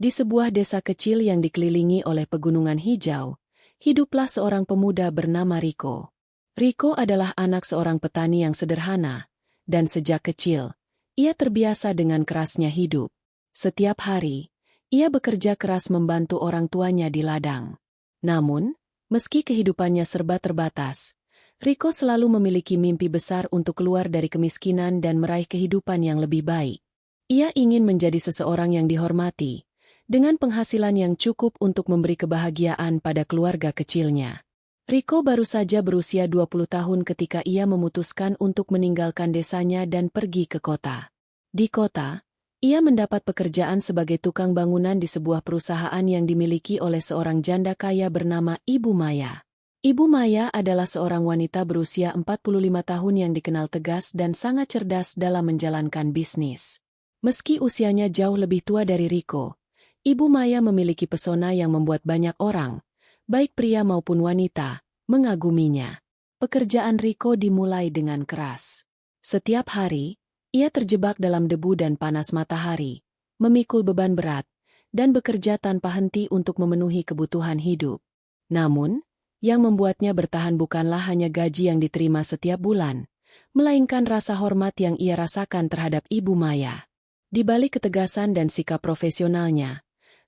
Di sebuah desa kecil yang dikelilingi oleh pegunungan hijau, hiduplah seorang pemuda bernama Riko. Riko adalah anak seorang petani yang sederhana, dan sejak kecil, ia terbiasa dengan kerasnya hidup. Setiap hari, ia bekerja keras membantu orang tuanya di ladang. Namun, meski kehidupannya serba terbatas, Riko selalu memiliki mimpi besar untuk keluar dari kemiskinan dan meraih kehidupan yang lebih baik. Ia ingin menjadi seseorang yang dihormati, dengan penghasilan yang cukup untuk memberi kebahagiaan pada keluarga kecilnya. Riko baru saja berusia 20 tahun ketika ia memutuskan untuk meninggalkan desanya dan pergi ke kota. Di kota, ia mendapat pekerjaan sebagai tukang bangunan di sebuah perusahaan yang dimiliki oleh seorang janda kaya bernama Ibu Maya. Ibu Maya adalah seorang wanita berusia 45 tahun yang dikenal tegas dan sangat cerdas dalam menjalankan bisnis. Meski usianya jauh lebih tua dari Riko, Ibu Maya memiliki pesona yang membuat banyak orang, baik pria maupun wanita, mengaguminya. Pekerjaan Riko dimulai dengan keras. Setiap hari, ia terjebak dalam debu dan panas matahari, memikul beban berat, dan bekerja tanpa henti untuk memenuhi kebutuhan hidup. Namun, yang membuatnya bertahan bukanlah hanya gaji yang diterima setiap bulan, melainkan rasa hormat yang ia rasakan terhadap Ibu Maya. Di balik ketegasan dan sikap profesionalnya,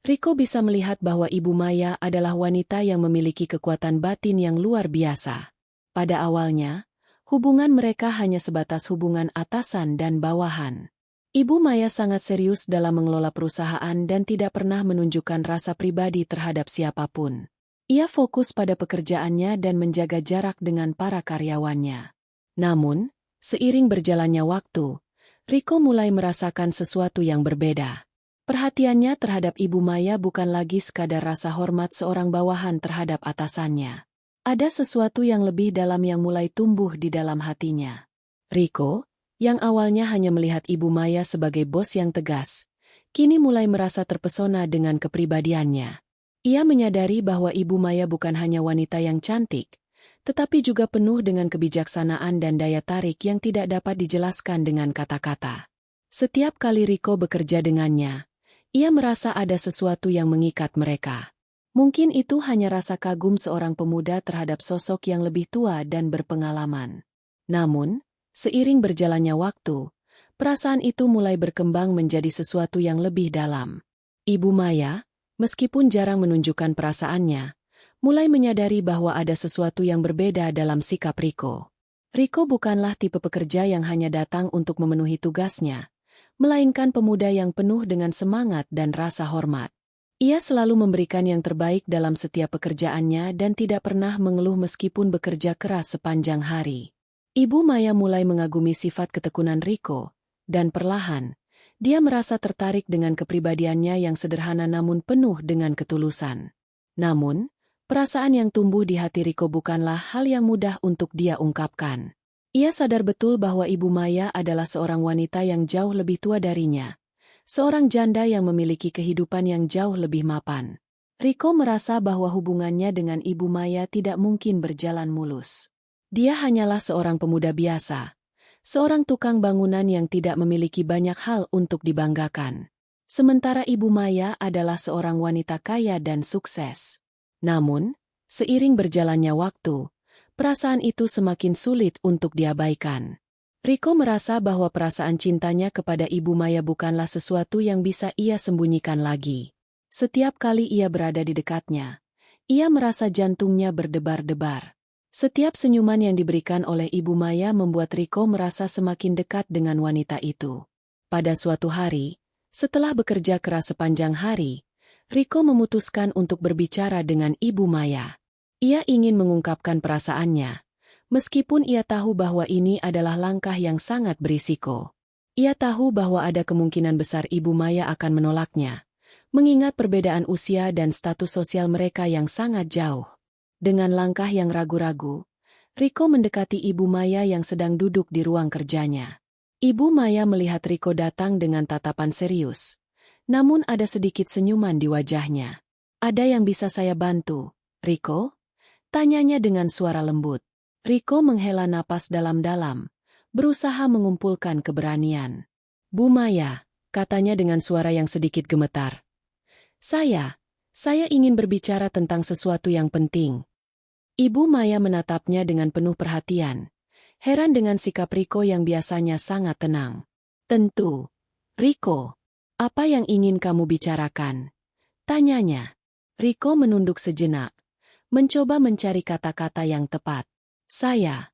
Riko bisa melihat bahwa Ibu Maya adalah wanita yang memiliki kekuatan batin yang luar biasa. Pada awalnya, hubungan mereka hanya sebatas hubungan atasan dan bawahan. Ibu Maya sangat serius dalam mengelola perusahaan dan tidak pernah menunjukkan rasa pribadi terhadap siapapun. Ia fokus pada pekerjaannya dan menjaga jarak dengan para karyawannya. Namun, seiring berjalannya waktu, Riko mulai merasakan sesuatu yang berbeda. Perhatiannya terhadap Ibu Maya bukan lagi sekadar rasa hormat seorang bawahan terhadap atasannya. Ada sesuatu yang lebih dalam yang mulai tumbuh di dalam hatinya. Riko, yang awalnya hanya melihat Ibu Maya sebagai bos yang tegas, kini mulai merasa terpesona dengan kepribadiannya. Ia menyadari bahwa Ibu Maya bukan hanya wanita yang cantik, tetapi juga penuh dengan kebijaksanaan dan daya tarik yang tidak dapat dijelaskan dengan kata-kata. Setiap kali Riko bekerja dengannya, ia merasa ada sesuatu yang mengikat mereka. Mungkin itu hanya rasa kagum seorang pemuda terhadap sosok yang lebih tua dan berpengalaman. Namun, seiring berjalannya waktu, perasaan itu mulai berkembang menjadi sesuatu yang lebih dalam. Ibu Maya, meskipun jarang menunjukkan perasaannya, mulai menyadari bahwa ada sesuatu yang berbeda dalam sikap Riko. Riko bukanlah tipe pekerja yang hanya datang untuk memenuhi tugasnya, melainkan pemuda yang penuh dengan semangat dan rasa hormat. Ia selalu memberikan yang terbaik dalam setiap pekerjaannya dan tidak pernah mengeluh meskipun bekerja keras sepanjang hari. Ibu Maya mulai mengagumi sifat ketekunan Riko, dan perlahan, dia merasa tertarik dengan kepribadiannya yang sederhana namun penuh dengan ketulusan. Namun, perasaan yang tumbuh di hati Riko bukanlah hal yang mudah untuk dia ungkapkan. Ia sadar betul bahwa Ibu Maya adalah seorang wanita yang jauh lebih tua darinya, seorang janda yang memiliki kehidupan yang jauh lebih mapan. Riko merasa bahwa hubungannya dengan Ibu Maya tidak mungkin berjalan mulus. Dia hanyalah seorang pemuda biasa, seorang tukang bangunan yang tidak memiliki banyak hal untuk dibanggakan. Sementara Ibu Maya adalah seorang wanita kaya dan sukses. Namun, seiring berjalannya waktu, perasaan itu semakin sulit untuk diabaikan. Riko merasa bahwa perasaan cintanya kepada Ibu Maya bukanlah sesuatu yang bisa ia sembunyikan lagi. Setiap kali ia berada di dekatnya, ia merasa jantungnya berdebar-debar. Setiap senyuman yang diberikan oleh Ibu Maya membuat Riko merasa semakin dekat dengan wanita itu. Pada suatu hari, setelah bekerja keras sepanjang hari, Riko memutuskan untuk berbicara dengan Ibu Maya. Ia ingin mengungkapkan perasaannya, meskipun ia tahu bahwa ini adalah langkah yang sangat berisiko. Ia tahu bahwa ada kemungkinan besar Ibu Maya akan menolaknya, mengingat perbedaan usia dan status sosial mereka yang sangat jauh. Dengan langkah yang ragu-ragu, Riko mendekati Ibu Maya yang sedang duduk di ruang kerjanya. Ibu Maya melihat Riko datang dengan tatapan serius, namun ada sedikit senyuman di wajahnya. "Ada yang bisa saya bantu, Riko?" tanyanya dengan suara lembut. Riko menghela napas dalam-dalam, berusaha mengumpulkan keberanian. "Bu Maya," katanya dengan suara yang sedikit gemetar. Saya ingin berbicara tentang sesuatu yang penting. Ibu Maya menatapnya dengan penuh perhatian, heran dengan sikap Riko yang biasanya sangat tenang. Tentu. Riko, apa yang ingin kamu bicarakan? Tanyanya. Riko menunduk sejenak, mencoba mencari kata-kata yang tepat. Saya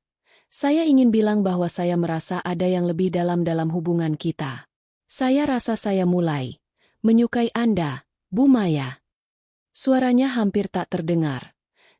ingin bilang bahwa saya merasa ada yang lebih dalam hubungan kita. Saya rasa saya mulai menyukai Anda, Bu Maya. Suaranya hampir tak terdengar.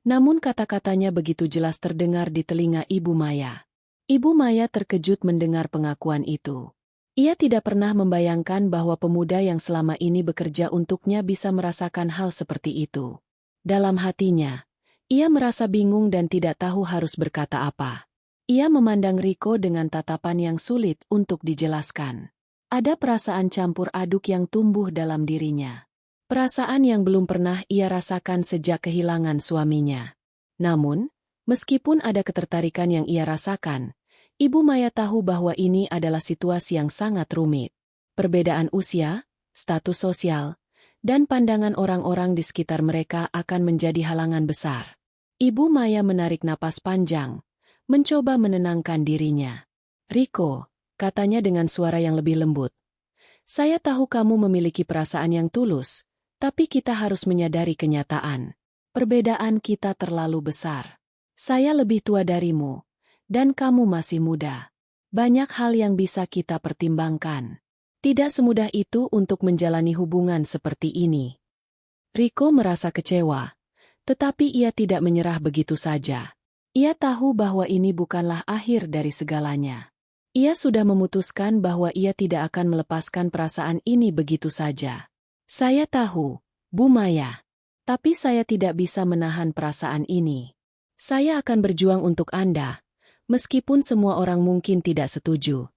Namun kata-katanya begitu jelas terdengar di telinga Ibu Maya. Ibu Maya terkejut mendengar pengakuan itu. Ia tidak pernah membayangkan bahwa pemuda yang selama ini bekerja untuknya bisa merasakan hal seperti itu. Dalam hatinya, ia merasa bingung dan tidak tahu harus berkata apa. Ia memandang Riko dengan tatapan yang sulit untuk dijelaskan. Ada perasaan campur aduk yang tumbuh dalam dirinya. Perasaan yang belum pernah ia rasakan sejak kehilangan suaminya. Namun, meskipun ada ketertarikan yang ia rasakan, Ibu Maya tahu bahwa ini adalah situasi yang sangat rumit. Perbedaan usia, status sosial, dan pandangan orang-orang di sekitar mereka akan menjadi halangan besar. Ibu Maya menarik napas panjang, mencoba menenangkan dirinya. Riko, katanya dengan suara yang lebih lembut. Saya tahu kamu memiliki perasaan yang tulus, tapi kita harus menyadari kenyataan. Perbedaan kita terlalu besar. Saya lebih tua darimu, dan kamu masih muda. Banyak hal yang bisa kita pertimbangkan. Tidak semudah itu untuk menjalani hubungan seperti ini. Riko merasa kecewa, tetapi ia tidak menyerah begitu saja. Ia tahu bahwa ini bukanlah akhir dari segalanya. Ia sudah memutuskan bahwa ia tidak akan melepaskan perasaan ini begitu saja. Saya tahu, Bu Maya. Tapi saya tidak bisa menahan perasaan ini. Saya akan berjuang untuk Anda, meskipun semua orang mungkin tidak setuju.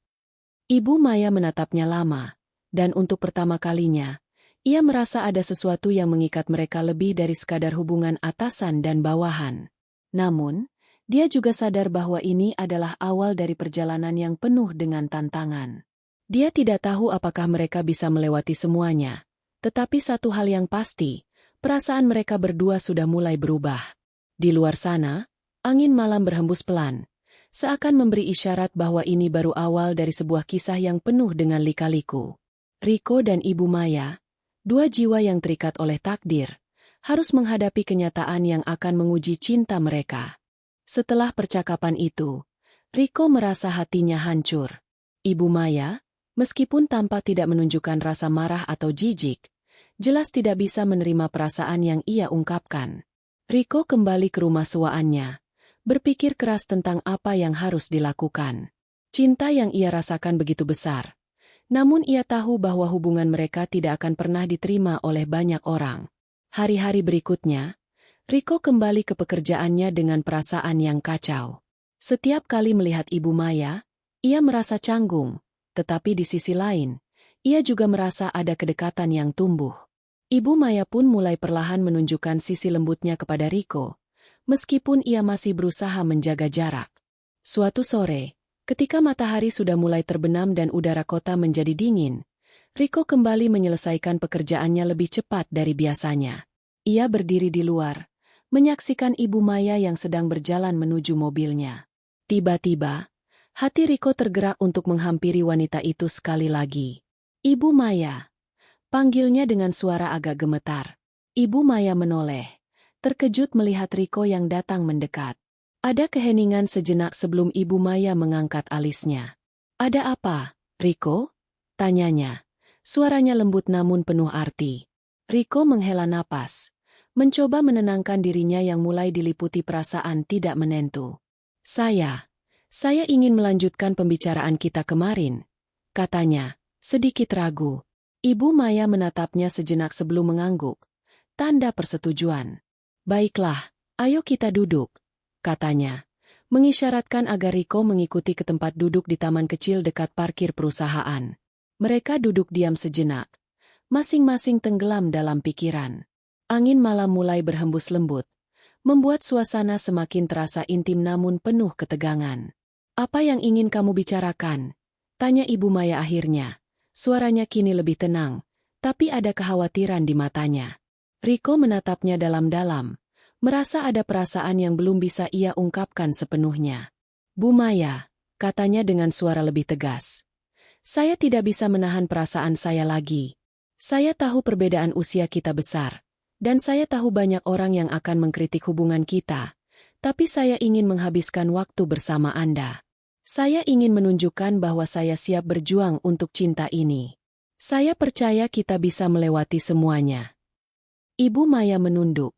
Ibu Maya menatapnya lama, dan untuk pertama kalinya, ia merasa ada sesuatu yang mengikat mereka lebih dari sekadar hubungan atasan dan bawahan. Namun, dia juga sadar bahwa ini adalah awal dari perjalanan yang penuh dengan tantangan. Dia tidak tahu apakah mereka bisa melewati semuanya. Tetapi satu hal yang pasti, perasaan mereka berdua sudah mulai berubah. Di luar sana, angin malam berhembus pelan, seakan memberi isyarat bahwa ini baru awal dari sebuah kisah yang penuh dengan lika-liku. Riko dan Ibu Maya, dua jiwa yang terikat oleh takdir, harus menghadapi kenyataan yang akan menguji cinta mereka. Setelah percakapan itu, Riko merasa hatinya hancur. Ibu Maya, meskipun tampak tidak menunjukkan rasa marah atau jijik, jelas tidak bisa menerima perasaan yang ia ungkapkan. Riko kembali ke rumah suaannya, berpikir keras tentang apa yang harus dilakukan. Cinta yang ia rasakan begitu besar. Namun ia tahu bahwa hubungan mereka tidak akan pernah diterima oleh banyak orang. Hari-hari berikutnya, Riko kembali ke pekerjaannya dengan perasaan yang kacau. Setiap kali melihat Ibu Maya, ia merasa canggung, tetapi di sisi lain, ia juga merasa ada kedekatan yang tumbuh. Ibu Maya pun mulai perlahan menunjukkan sisi lembutnya kepada Riko, meskipun ia masih berusaha menjaga jarak. Suatu sore, ketika matahari sudah mulai terbenam dan udara kota menjadi dingin, Riko kembali menyelesaikan pekerjaannya lebih cepat dari biasanya. Ia berdiri di luar, menyaksikan Ibu Maya yang sedang berjalan menuju mobilnya. Tiba-tiba, hati Riko tergerak untuk menghampiri wanita itu sekali lagi. Ibu Maya, panggilnya dengan suara agak gemetar. Ibu Maya menoleh, terkejut melihat Riko yang datang mendekat. Ada keheningan sejenak sebelum Ibu Maya mengangkat alisnya. Ada apa, Riko? Tanyanya. Suaranya lembut namun penuh arti. Riko menghela napas, mencoba menenangkan dirinya yang mulai diliputi perasaan tidak menentu. Saya ingin melanjutkan pembicaraan kita kemarin, katanya, sedikit ragu. Ibu Maya menatapnya sejenak sebelum mengangguk. Tanda persetujuan. Baiklah, ayo kita duduk, katanya, mengisyaratkan agar Riko mengikuti ke tempat duduk di taman kecil dekat parkir perusahaan. Mereka duduk diam sejenak, masing-masing tenggelam dalam pikiran. Angin malam mulai berhembus lembut, membuat suasana semakin terasa intim namun penuh ketegangan. Apa yang ingin kamu bicarakan? Tanya Ibu Maya akhirnya. Suaranya kini lebih tenang, tapi ada kekhawatiran di matanya. Riko menatapnya dalam-dalam, merasa ada perasaan yang belum bisa ia ungkapkan sepenuhnya. "Bu Maya," katanya dengan suara lebih tegas. "Saya tidak bisa menahan perasaan saya lagi. Saya tahu perbedaan usia kita besar, dan saya tahu banyak orang yang akan mengkritik hubungan kita, tapi saya ingin menghabiskan waktu bersama Anda. Saya ingin menunjukkan bahwa saya siap berjuang untuk cinta ini. Saya percaya kita bisa melewati semuanya." Ibu Maya menunduk,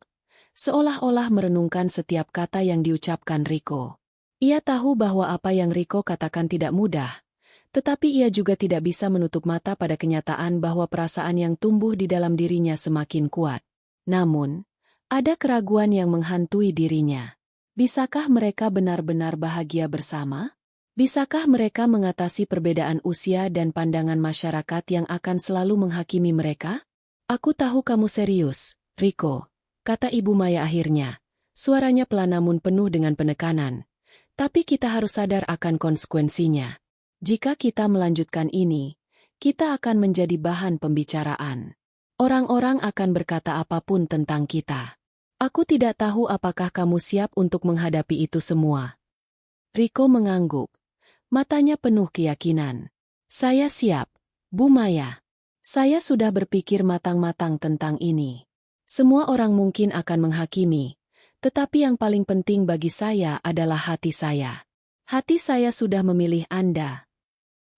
seolah-olah merenungkan setiap kata yang diucapkan Riko. Ia tahu bahwa apa yang Riko katakan tidak mudah, tetapi ia juga tidak bisa menutup mata pada kenyataan bahwa perasaan yang tumbuh di dalam dirinya semakin kuat. Namun, ada keraguan yang menghantui dirinya. Bisakah mereka benar-benar bahagia bersama? Bisakah mereka mengatasi perbedaan usia dan pandangan masyarakat yang akan selalu menghakimi mereka? "Aku tahu kamu serius, Riko," kata Ibu Maya akhirnya. Suaranya pelan namun penuh dengan penekanan. "Tapi kita harus sadar akan konsekuensinya. Jika kita melanjutkan ini, kita akan menjadi bahan pembicaraan. Orang-orang akan berkata apapun tentang kita. Aku tidak tahu apakah kamu siap untuk menghadapi itu semua." Riko mengangguk. Matanya penuh keyakinan. "Saya siap, Bu Maya. Saya sudah berpikir matang-matang tentang ini. Semua orang mungkin akan menghakimi, tetapi yang paling penting bagi saya adalah hati saya. Hati saya sudah memilih Anda."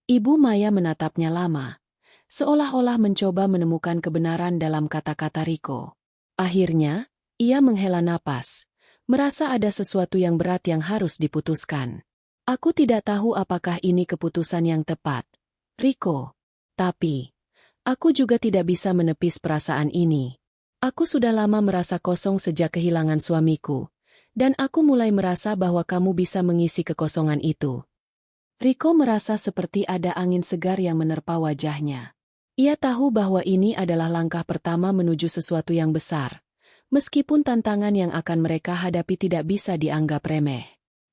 Ibu Maya menatapnya lama, seolah-olah mencoba menemukan kebenaran dalam kata-kata Riko. Akhirnya, ia menghela napas, merasa ada sesuatu yang berat yang harus diputuskan. "Aku tidak tahu apakah ini keputusan yang tepat, Riko. Tapi aku juga tidak bisa menepis perasaan ini. Aku sudah lama merasa kosong sejak kehilangan suamiku, dan aku mulai merasa bahwa kamu bisa mengisi kekosongan itu." Riko merasa seperti ada angin segar yang menerpa wajahnya. Ia tahu bahwa ini adalah langkah pertama menuju sesuatu yang besar, meskipun tantangan yang akan mereka hadapi tidak bisa dianggap remeh.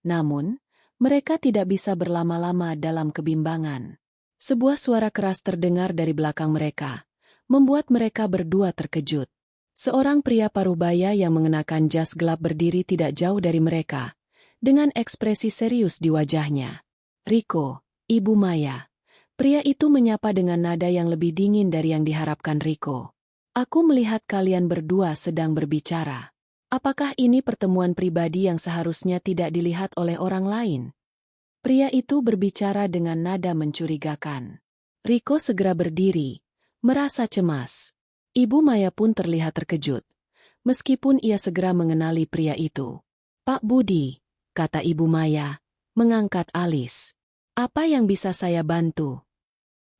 Namun, mereka tidak bisa berlama-lama dalam kebimbangan. Sebuah suara keras terdengar dari belakang mereka, membuat mereka berdua terkejut. Seorang pria parubaya yang mengenakan jas gelap berdiri tidak jauh dari mereka, dengan ekspresi serius di wajahnya. "Riko, Ibu Maya." Pria itu menyapa dengan nada yang lebih dingin dari yang diharapkan Riko. "Aku melihat kalian berdua sedang berbicara. Apakah ini pertemuan pribadi yang seharusnya tidak dilihat oleh orang lain?" Pria itu berbicara dengan nada mencurigakan. Riko segera berdiri, merasa cemas. Ibu Maya pun terlihat terkejut, meskipun ia segera mengenali pria itu. "Pak Budi," kata Ibu Maya, mengangkat alis. "Apa yang bisa saya bantu?"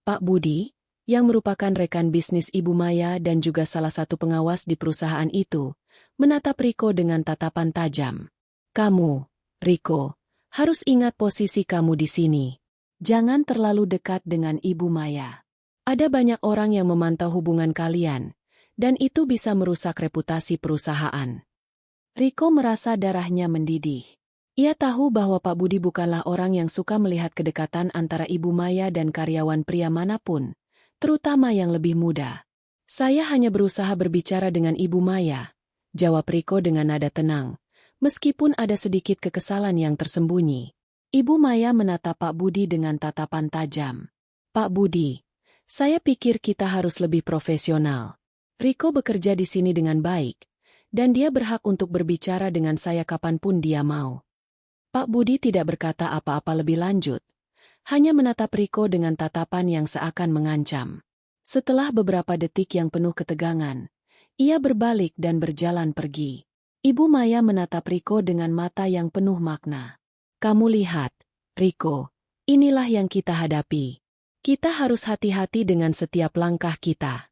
Pak Budi, yang merupakan rekan bisnis Ibu Maya dan juga salah satu pengawas di perusahaan itu, menatap Riko dengan tatapan tajam. "Kamu, Riko, harus ingat posisi kamu di sini. Jangan terlalu dekat dengan Ibu Maya. Ada banyak orang yang memantau hubungan kalian, dan itu bisa merusak reputasi perusahaan." Riko merasa darahnya mendidih. Ia tahu bahwa Pak Budi bukanlah orang yang suka melihat kedekatan antara Ibu Maya dan karyawan pria manapun, terutama yang lebih muda. "Saya hanya berusaha berbicara dengan Ibu Maya," jawab Riko dengan nada tenang, meskipun ada sedikit kekesalan yang tersembunyi. Ibu Maya menatap Pak Budi dengan tatapan tajam. "Pak Budi, saya pikir kita harus lebih profesional. Riko bekerja di sini dengan baik, dan dia berhak untuk berbicara dengan saya kapanpun dia mau." Pak Budi tidak berkata apa-apa lebih lanjut, hanya menatap Riko dengan tatapan yang seakan mengancam. Setelah beberapa detik yang penuh ketegangan, ia berbalik dan berjalan pergi. Ibu Maya menatap Riko dengan mata yang penuh makna. "Kamu lihat, Riko, inilah yang kita hadapi. Kita harus hati-hati dengan setiap langkah kita."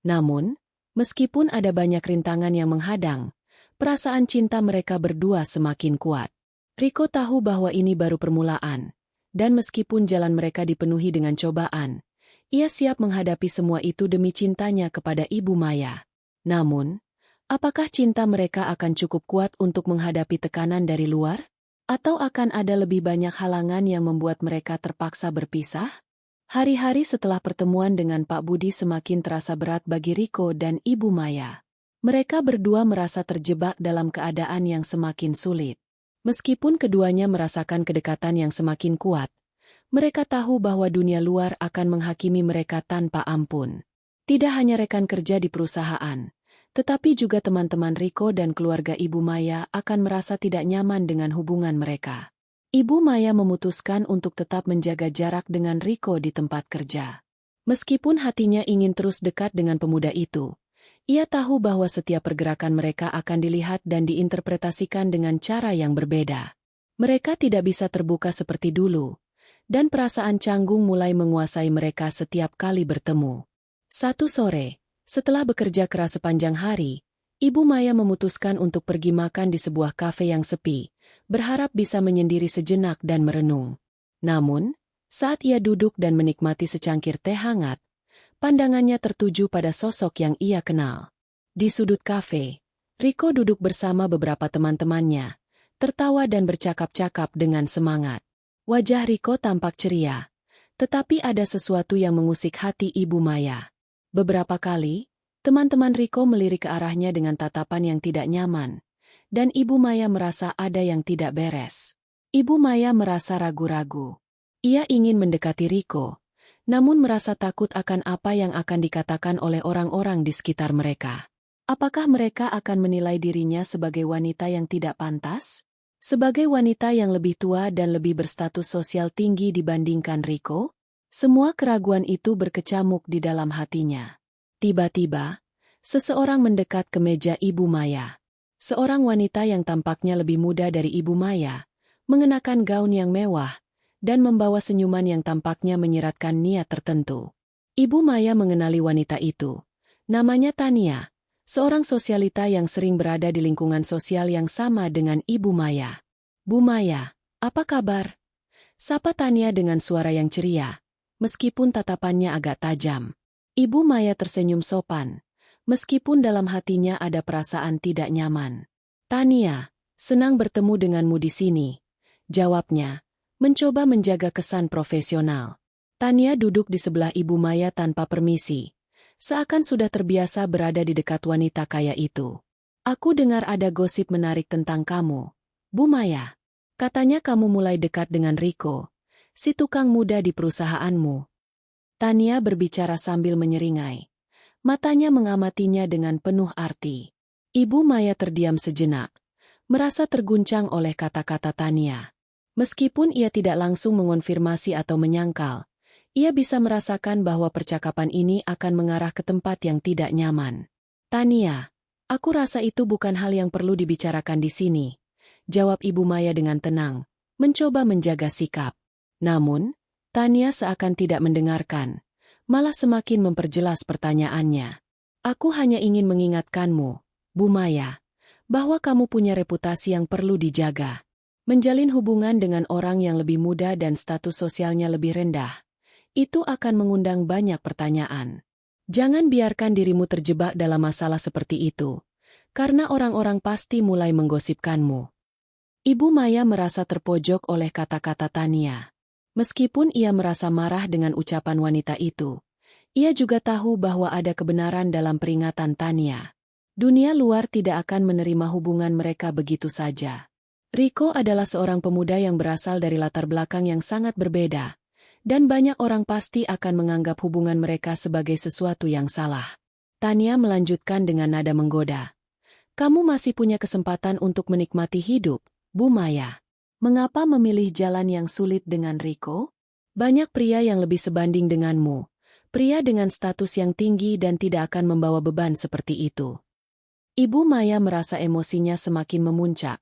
Namun, meskipun ada banyak rintangan yang menghadang, perasaan cinta mereka berdua semakin kuat. Riko tahu bahwa ini baru permulaan, dan meskipun jalan mereka dipenuhi dengan cobaan, ia siap menghadapi semua itu demi cintanya kepada Ibu Maya. Namun, apakah cinta mereka akan cukup kuat untuk menghadapi tekanan dari luar? Atau akan ada lebih banyak halangan yang membuat mereka terpaksa berpisah? Hari-hari setelah pertemuan dengan Pak Budi semakin terasa berat bagi Riko dan Ibu Maya. Mereka berdua merasa terjebak dalam keadaan yang semakin sulit. Meskipun keduanya merasakan kedekatan yang semakin kuat, mereka tahu bahwa dunia luar akan menghakimi mereka tanpa ampun. Tidak hanya rekan kerja di perusahaan, tetapi juga teman-teman Riko dan keluarga Ibu Maya akan merasa tidak nyaman dengan hubungan mereka. Ibu Maya memutuskan untuk tetap menjaga jarak dengan Riko di tempat kerja. Meskipun hatinya ingin terus dekat dengan pemuda itu, ia tahu bahwa setiap pergerakan mereka akan dilihat dan diinterpretasikan dengan cara yang berbeda. Mereka tidak bisa terbuka seperti dulu, dan perasaan canggung mulai menguasai mereka setiap kali bertemu. Satu sore, setelah bekerja keras sepanjang hari, Ibu Maya memutuskan untuk pergi makan di sebuah kafe yang sepi, berharap bisa menyendiri sejenak dan merenung. Namun, saat ia duduk dan menikmati secangkir teh hangat, pandangannya tertuju pada sosok yang ia kenal. Di sudut kafe, Riko duduk bersama beberapa teman-temannya, tertawa dan bercakap-cakap dengan semangat. Wajah Riko tampak ceria, tetapi ada sesuatu yang mengusik hati Ibu Maya. Beberapa kali, teman-teman Riko melirik ke arahnya dengan tatapan yang tidak nyaman, dan Ibu Maya merasa ada yang tidak beres. Ibu Maya merasa ragu-ragu. Ia ingin mendekati Riko, namun merasa takut akan apa yang akan dikatakan oleh orang-orang di sekitar mereka. Apakah mereka akan menilai dirinya sebagai wanita yang tidak pantas? Sebagai wanita yang lebih tua dan lebih berstatus sosial tinggi dibandingkan Riko? Semua keraguan itu berkecamuk di dalam hatinya. Tiba-tiba, seseorang mendekat ke meja Ibu Maya. Seorang wanita yang tampaknya lebih muda dari Ibu Maya, mengenakan gaun yang mewah, dan membawa senyuman yang tampaknya menyiratkan niat tertentu. Ibu Maya mengenali wanita itu. Namanya Tania, seorang sosialita yang sering berada di lingkungan sosial yang sama dengan Ibu Maya. "Bu Maya, apa kabar?" Sapa Tania dengan suara yang ceria, meskipun tatapannya agak tajam. Ibu Maya tersenyum sopan, meskipun dalam hatinya ada perasaan tidak nyaman. "Tania, senang bertemu denganmu di sini," jawabnya, mencoba menjaga kesan profesional. Tania duduk di sebelah Ibu Maya tanpa permisi, seakan sudah terbiasa berada di dekat wanita kaya itu. "Aku dengar ada gosip menarik tentang kamu, Bu Maya. Katanya kamu mulai dekat dengan Riko, si tukang muda di perusahaanmu." Tania berbicara sambil menyeringai. Matanya mengamatinya dengan penuh arti. Ibu Maya terdiam sejenak, merasa terguncang oleh kata-kata Tania. Meskipun ia tidak langsung mengonfirmasi atau menyangkal, ia bisa merasakan bahwa percakapan ini akan mengarah ke tempat yang tidak nyaman. "Tania, aku rasa itu bukan hal yang perlu dibicarakan di sini," jawab Ibu Maya dengan tenang, mencoba menjaga sikap. Namun, Tania seakan tidak mendengarkan, malah semakin memperjelas pertanyaannya. "Aku hanya ingin mengingatkanmu, Bu Maya, bahwa kamu punya reputasi yang perlu dijaga. Menjalin hubungan dengan orang yang lebih muda dan status sosialnya lebih rendah, itu akan mengundang banyak pertanyaan. Jangan biarkan dirimu terjebak dalam masalah seperti itu, karena orang-orang pasti mulai menggosipkanmu." Ibu Maya merasa terpojok oleh kata-kata Tania. Meskipun ia merasa marah dengan ucapan wanita itu, ia juga tahu bahwa ada kebenaran dalam peringatan Tania. Dunia luar tidak akan menerima hubungan mereka begitu saja. Riko adalah seorang pemuda yang berasal dari latar belakang yang sangat berbeda, dan banyak orang pasti akan menganggap hubungan mereka sebagai sesuatu yang salah. Tania melanjutkan dengan nada menggoda. "Kamu masih punya kesempatan untuk menikmati hidup, Bu Maya. Mengapa memilih jalan yang sulit dengan Riko? Banyak pria yang lebih sebanding denganmu, pria dengan status yang tinggi dan tidak akan membawa beban seperti itu." Ibu Maya merasa emosinya semakin memuncak,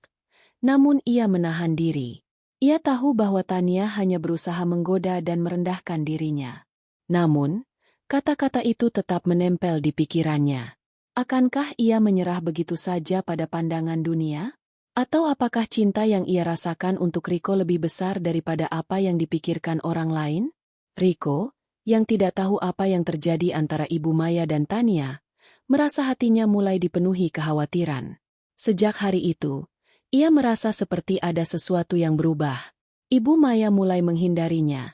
namun ia menahan diri. Ia tahu bahwa Tania hanya berusaha menggoda dan merendahkan dirinya. Namun, kata-kata itu tetap menempel di pikirannya. Akankah ia menyerah begitu saja pada pandangan dunia? Atau apakah cinta yang ia rasakan untuk Riko lebih besar daripada apa yang dipikirkan orang lain? Riko, yang tidak tahu apa yang terjadi antara Ibu Maya dan Tania, merasa hatinya mulai dipenuhi kekhawatiran. Sejak hari itu, ia merasa seperti ada sesuatu yang berubah. Ibu Maya mulai menghindarinya,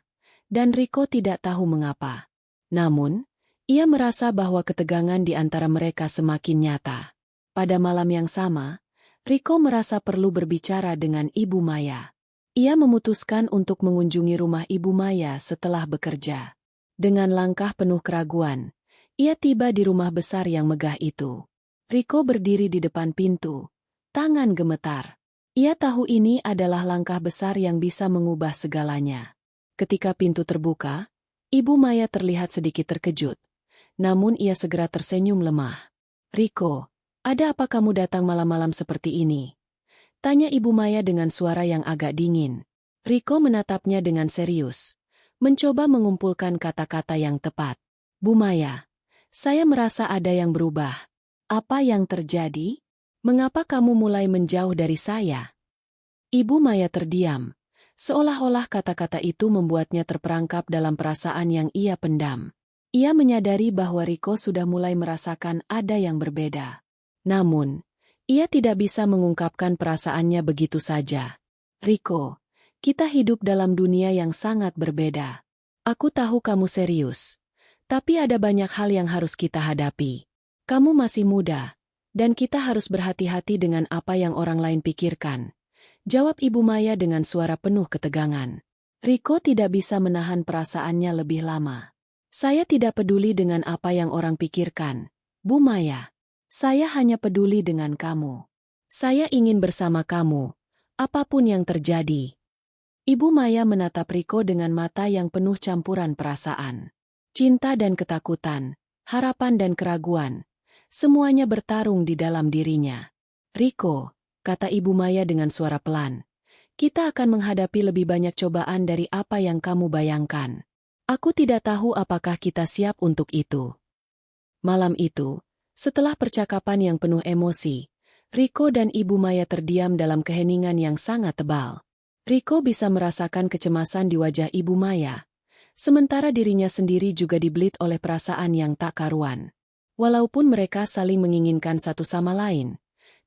dan Riko tidak tahu mengapa. Namun, ia merasa bahwa ketegangan di antara mereka semakin nyata. Pada malam yang sama, Riko merasa perlu berbicara dengan Ibu Maya. Ia memutuskan untuk mengunjungi rumah Ibu Maya setelah bekerja. Dengan langkah penuh keraguan, ia tiba di rumah besar yang megah itu. Riko berdiri di depan pintu, tangan gemetar. Ia tahu ini adalah langkah besar yang bisa mengubah segalanya. Ketika pintu terbuka, Ibu Maya terlihat sedikit terkejut. Namun ia segera tersenyum lemah. "Riko, ada apa kamu datang malam-malam seperti ini?" tanya Ibu Maya dengan suara yang agak dingin. Riko menatapnya dengan serius, mencoba mengumpulkan kata-kata yang tepat. "Bu Maya, saya merasa ada yang berubah. Apa yang terjadi? Mengapa kamu mulai menjauh dari saya?" Ibu Maya terdiam, seolah-olah kata-kata itu membuatnya terperangkap dalam perasaan yang ia pendam. Ia menyadari bahwa Riko sudah mulai merasakan ada yang berbeda. Namun, ia tidak bisa mengungkapkan perasaannya begitu saja. "Riko, kita hidup dalam dunia yang sangat berbeda. Aku tahu kamu serius, tapi ada banyak hal yang harus kita hadapi. Kamu masih muda, dan kita harus berhati-hati dengan apa yang orang lain pikirkan," jawab Ibu Maya dengan suara penuh ketegangan. Riko tidak bisa menahan perasaannya lebih lama. "Saya tidak peduli dengan apa yang orang pikirkan, Bu Maya. Saya hanya peduli dengan kamu. Saya ingin bersama kamu, apapun yang terjadi." Ibu Maya menatap Riko dengan mata yang penuh campuran perasaan. Cinta dan ketakutan, harapan dan keraguan, semuanya bertarung di dalam dirinya. "Riko," kata Ibu Maya dengan suara pelan, "kita akan menghadapi lebih banyak cobaan dari apa yang kamu bayangkan. Aku tidak tahu apakah kita siap untuk itu." Malam itu, setelah percakapan yang penuh emosi, Riko dan Ibu Maya terdiam dalam keheningan yang sangat tebal. Riko bisa merasakan kecemasan di wajah Ibu Maya, sementara dirinya sendiri juga dibelit oleh perasaan yang tak karuan. Walaupun mereka saling menginginkan satu sama lain,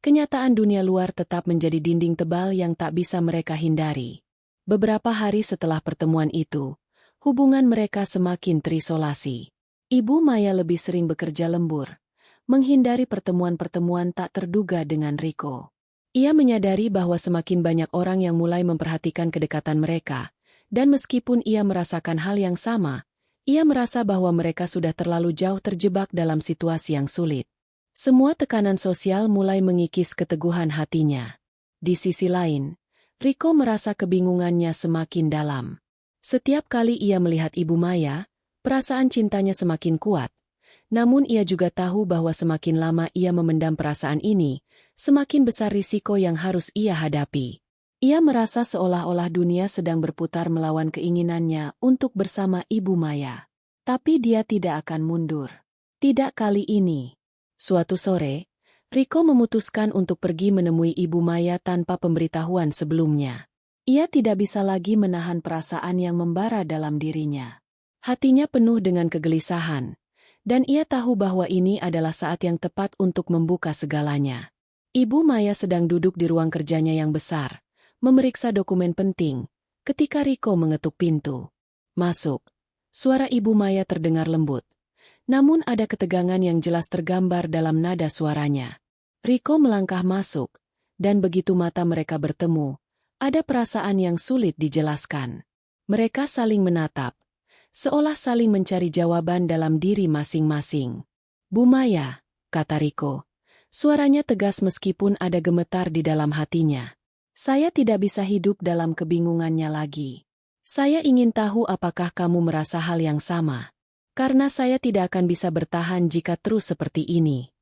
kenyataan dunia luar tetap menjadi dinding tebal yang tak bisa mereka hindari. Beberapa hari setelah pertemuan itu, hubungan mereka semakin terisolasi. Ibu Maya lebih sering bekerja lembur, menghindari pertemuan-pertemuan tak terduga dengan Riko. Ia menyadari bahwa semakin banyak orang yang mulai memperhatikan kedekatan mereka, dan meskipun ia merasakan hal yang sama, ia merasa bahwa mereka sudah terlalu jauh terjebak dalam situasi yang sulit. Semua tekanan sosial mulai mengikis keteguhan hatinya. Di sisi lain, Riko merasa kebingungannya semakin dalam. Setiap kali ia melihat Ibu Maya, perasaan cintanya semakin kuat. Namun ia juga tahu bahwa semakin lama ia memendam perasaan ini, semakin besar risiko yang harus ia hadapi. Ia merasa seolah-olah dunia sedang berputar melawan keinginannya untuk bersama Ibu Maya. Tapi dia tidak akan mundur. Tidak kali ini. Suatu sore, Riko memutuskan untuk pergi menemui Ibu Maya tanpa pemberitahuan sebelumnya. Ia tidak bisa lagi menahan perasaan yang membara dalam dirinya. Hatinya penuh dengan kegelisahan, dan ia tahu bahwa ini adalah saat yang tepat untuk membuka segalanya. Ibu Maya sedang duduk di ruang kerjanya yang besar, memeriksa dokumen penting, ketika Riko mengetuk pintu. "Masuk." Suara Ibu Maya terdengar lembut, namun ada ketegangan yang jelas tergambar dalam nada suaranya. Riko melangkah masuk, dan begitu mata mereka bertemu, ada perasaan yang sulit dijelaskan. Mereka saling menatap, seolah saling mencari jawaban dalam diri masing-masing. "Bu Maya," kata Riko. Suaranya tegas meskipun ada gemetar di dalam hatinya. "Saya tidak bisa hidup dalam kebingungannya lagi. Saya ingin tahu apakah kamu merasa hal yang sama. Karena saya tidak akan bisa bertahan jika terus seperti ini."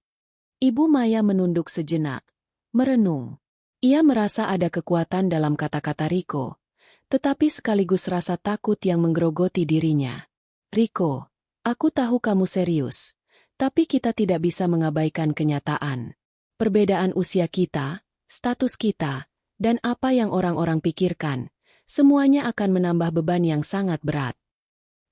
Ibu Maya menunduk sejenak, merenung. Ia merasa ada kekuatan dalam kata-kata Riko, tetapi sekaligus rasa takut yang menggerogoti dirinya. "Riko, aku tahu kamu serius, tapi kita tidak bisa mengabaikan kenyataan. Perbedaan usia kita, status kita, dan apa yang orang-orang pikirkan, semuanya akan menambah beban yang sangat berat."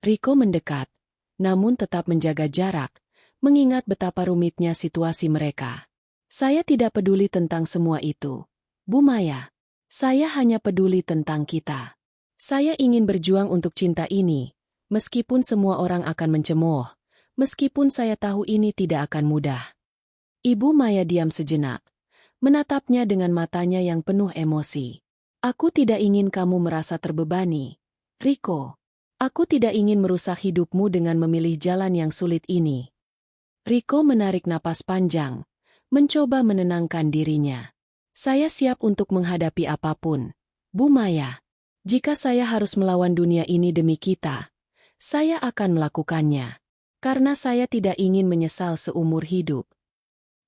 Riko mendekat, namun tetap menjaga jarak, mengingat betapa rumitnya situasi mereka. "Saya tidak peduli tentang semua itu, Bu Maya. Saya hanya peduli tentang kita. Saya ingin berjuang untuk cinta ini, meskipun semua orang akan mencemooh, meskipun saya tahu ini tidak akan mudah. Ibu Maya diam sejenak, menatapnya dengan matanya yang penuh emosi. Aku tidak ingin kamu merasa terbebani, Riko. Aku tidak ingin merusak hidupmu dengan memilih jalan yang sulit ini. Riko menarik napas panjang, mencoba menenangkan dirinya. Saya siap untuk menghadapi apapun, Bu Maya. Jika saya harus melawan dunia ini demi kita, saya akan melakukannya. Karena saya tidak ingin menyesal seumur hidup.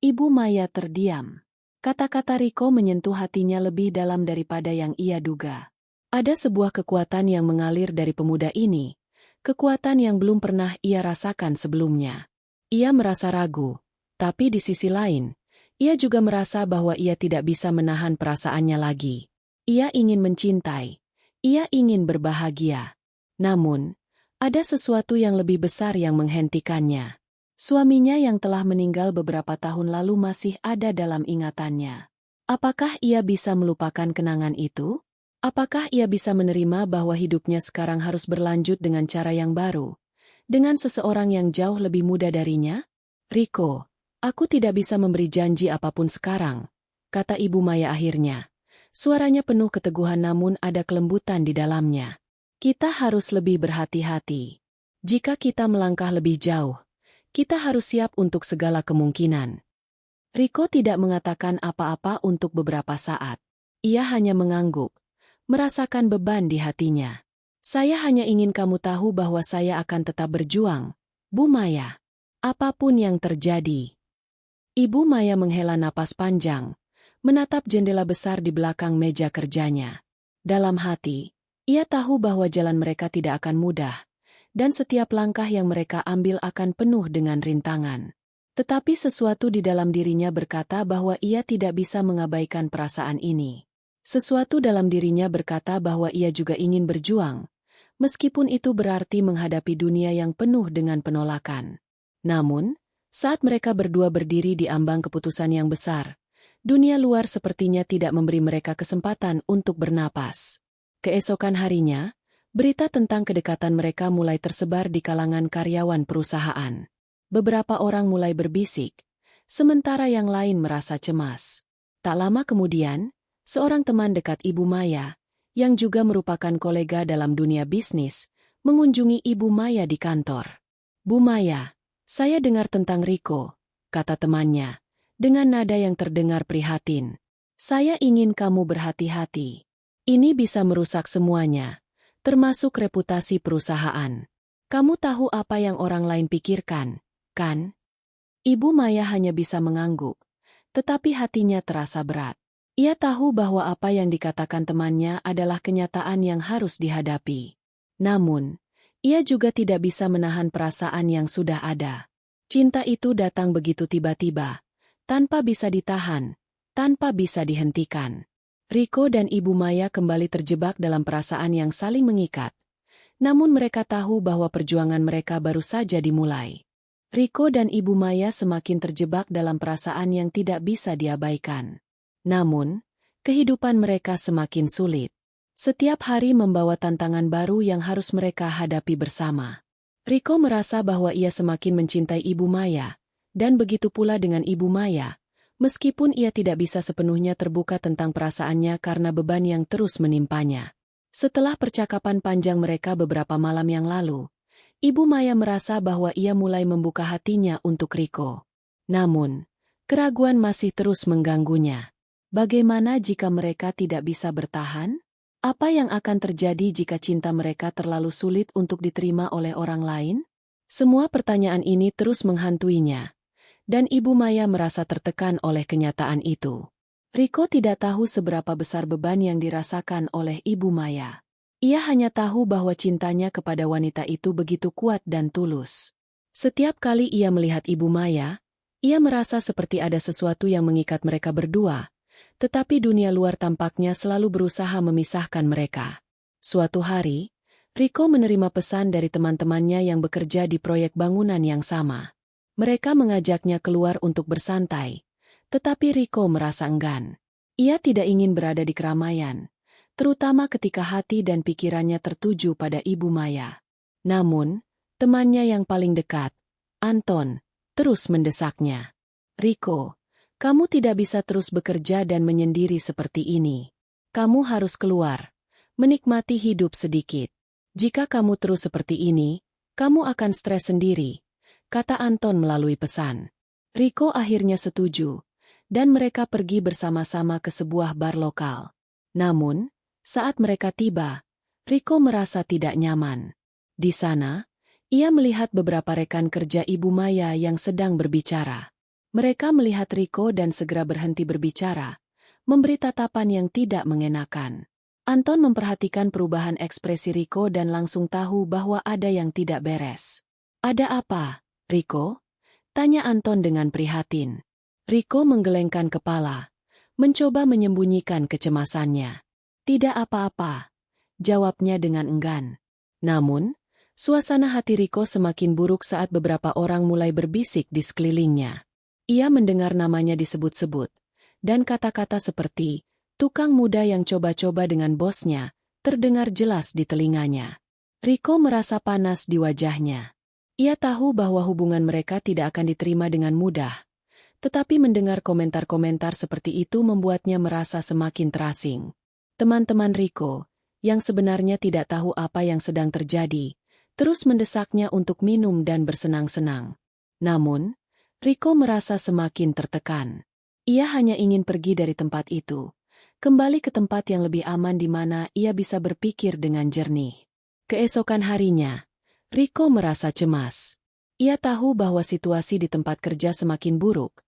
Ibu Maya terdiam. Kata-kata Riko menyentuh hatinya lebih dalam daripada yang ia duga. Ada sebuah kekuatan yang mengalir dari pemuda ini, kekuatan yang belum pernah ia rasakan sebelumnya. Ia merasa ragu, tapi di sisi lain, ia juga merasa bahwa ia tidak bisa menahan perasaannya lagi. Ia ingin mencintai, ia ingin berbahagia. Namun, ada sesuatu yang lebih besar yang menghentikannya. Suaminya yang telah meninggal beberapa tahun lalu masih ada dalam ingatannya. Apakah ia bisa melupakan kenangan itu? Apakah ia bisa menerima bahwa hidupnya sekarang harus berlanjut dengan cara yang baru? Dengan seseorang yang jauh lebih muda darinya? Riko, aku tidak bisa memberi janji apapun sekarang, kata Ibu Maya akhirnya. Suaranya penuh keteguhan namun ada kelembutan di dalamnya. Kita harus lebih berhati-hati. Jika kita melangkah lebih jauh, kita harus siap untuk segala kemungkinan. Riko tidak mengatakan apa-apa untuk beberapa saat. Ia hanya mengangguk, merasakan beban di hatinya. Saya hanya ingin kamu tahu bahwa saya akan tetap berjuang, Bu Maya. Apapun yang terjadi. Ibu Maya menghela napas panjang, menatap jendela besar di belakang meja kerjanya. Dalam hati, ia tahu bahwa jalan mereka tidak akan mudah, dan setiap langkah yang mereka ambil akan penuh dengan rintangan. Tetapi sesuatu di dalam dirinya berkata bahwa ia tidak bisa mengabaikan perasaan ini. Sesuatu dalam dirinya berkata bahwa ia juga ingin berjuang, meskipun itu berarti menghadapi dunia yang penuh dengan penolakan. Namun, saat mereka berdua berdiri di ambang keputusan yang besar, dunia luar sepertinya tidak memberi mereka kesempatan untuk bernapas. Keesokan harinya, berita tentang kedekatan mereka mulai tersebar di kalangan karyawan perusahaan. Beberapa orang mulai berbisik, sementara yang lain merasa cemas. Tak lama kemudian, seorang teman dekat Ibu Maya, yang juga merupakan kolega dalam dunia bisnis, mengunjungi Ibu Maya di kantor. Bu Maya, saya dengar tentang Riko, kata temannya, dengan nada yang terdengar prihatin. Saya ingin kamu berhati-hati. Ini bisa merusak semuanya, termasuk reputasi perusahaan. Kamu tahu apa yang orang lain pikirkan, kan? Ibu Maya hanya bisa mengangguk, tetapi hatinya terasa berat. Ia tahu bahwa apa yang dikatakan temannya adalah kenyataan yang harus dihadapi. Namun, ia juga tidak bisa menahan perasaan yang sudah ada. Cinta itu datang begitu tiba-tiba, tanpa bisa ditahan, tanpa bisa dihentikan. Riko dan Ibu Maya kembali terjebak dalam perasaan yang saling mengikat. Namun mereka tahu bahwa perjuangan mereka baru saja dimulai. Riko dan Ibu Maya semakin terjebak dalam perasaan yang tidak bisa diabaikan. Namun, kehidupan mereka semakin sulit. Setiap hari membawa tantangan baru yang harus mereka hadapi bersama. Riko merasa bahwa ia semakin mencintai Ibu Maya, dan begitu pula dengan Ibu Maya, meskipun ia tidak bisa sepenuhnya terbuka tentang perasaannya karena beban yang terus menimpanya. Setelah percakapan panjang mereka beberapa malam yang lalu, Ibu Maya merasa bahwa ia mulai membuka hatinya untuk Riko. Namun, keraguan masih terus mengganggunya. Bagaimana jika mereka tidak bisa bertahan? Apa yang akan terjadi jika cinta mereka terlalu sulit untuk diterima oleh orang lain? Semua pertanyaan ini terus menghantuinya. Dan Ibu Maya merasa tertekan oleh kenyataan itu. Riko tidak tahu seberapa besar beban yang dirasakan oleh Ibu Maya. Ia hanya tahu bahwa cintanya kepada wanita itu begitu kuat dan tulus. Setiap kali ia melihat Ibu Maya, ia merasa seperti ada sesuatu yang mengikat mereka berdua, tetapi dunia luar tampaknya selalu berusaha memisahkan mereka. Suatu hari, Riko menerima pesan dari teman-temannya yang bekerja di proyek bangunan yang sama. Mereka mengajaknya keluar untuk bersantai, tetapi Riko merasa enggan. Ia tidak ingin berada di keramaian, terutama ketika hati dan pikirannya tertuju pada Ibu Maya. Namun, temannya yang paling dekat, Anton, terus mendesaknya. Riko, kamu tidak bisa terus bekerja dan menyendiri seperti ini. Kamu harus keluar, menikmati hidup sedikit. Jika kamu terus seperti ini, kamu akan stres sendiri, kata Anton melalui pesan. Riko akhirnya setuju, dan mereka pergi bersama-sama ke sebuah bar lokal. Namun, saat mereka tiba, Riko merasa tidak nyaman. Di sana, ia melihat beberapa rekan kerja Ibu Maya yang sedang berbicara. Mereka melihat Riko dan segera berhenti berbicara, memberi tatapan yang tidak mengenakan. Anton memperhatikan perubahan ekspresi Riko dan langsung tahu bahwa ada yang tidak beres. Ada apa, Riko? Tanya Anton dengan prihatin. Riko menggelengkan kepala, mencoba menyembunyikan kecemasannya. Tidak apa-apa, jawabnya dengan enggan. Namun, suasana hati Riko semakin buruk saat beberapa orang mulai berbisik di sekelilingnya. Ia mendengar namanya disebut-sebut, dan kata-kata seperti, tukang muda yang coba-coba dengan bosnya, terdengar jelas di telinganya. Riko merasa panas di wajahnya. Ia tahu bahwa hubungan mereka tidak akan diterima dengan mudah, tetapi mendengar komentar-komentar seperti itu membuatnya merasa semakin terasing. Teman-teman Riko, yang sebenarnya tidak tahu apa yang sedang terjadi, terus mendesaknya untuk minum dan bersenang-senang. Namun, Riko merasa semakin tertekan. Ia hanya ingin pergi dari tempat itu, kembali ke tempat yang lebih aman di mana ia bisa berpikir dengan jernih. Keesokan harinya, Riko merasa cemas. Ia tahu bahwa situasi di tempat kerja semakin buruk,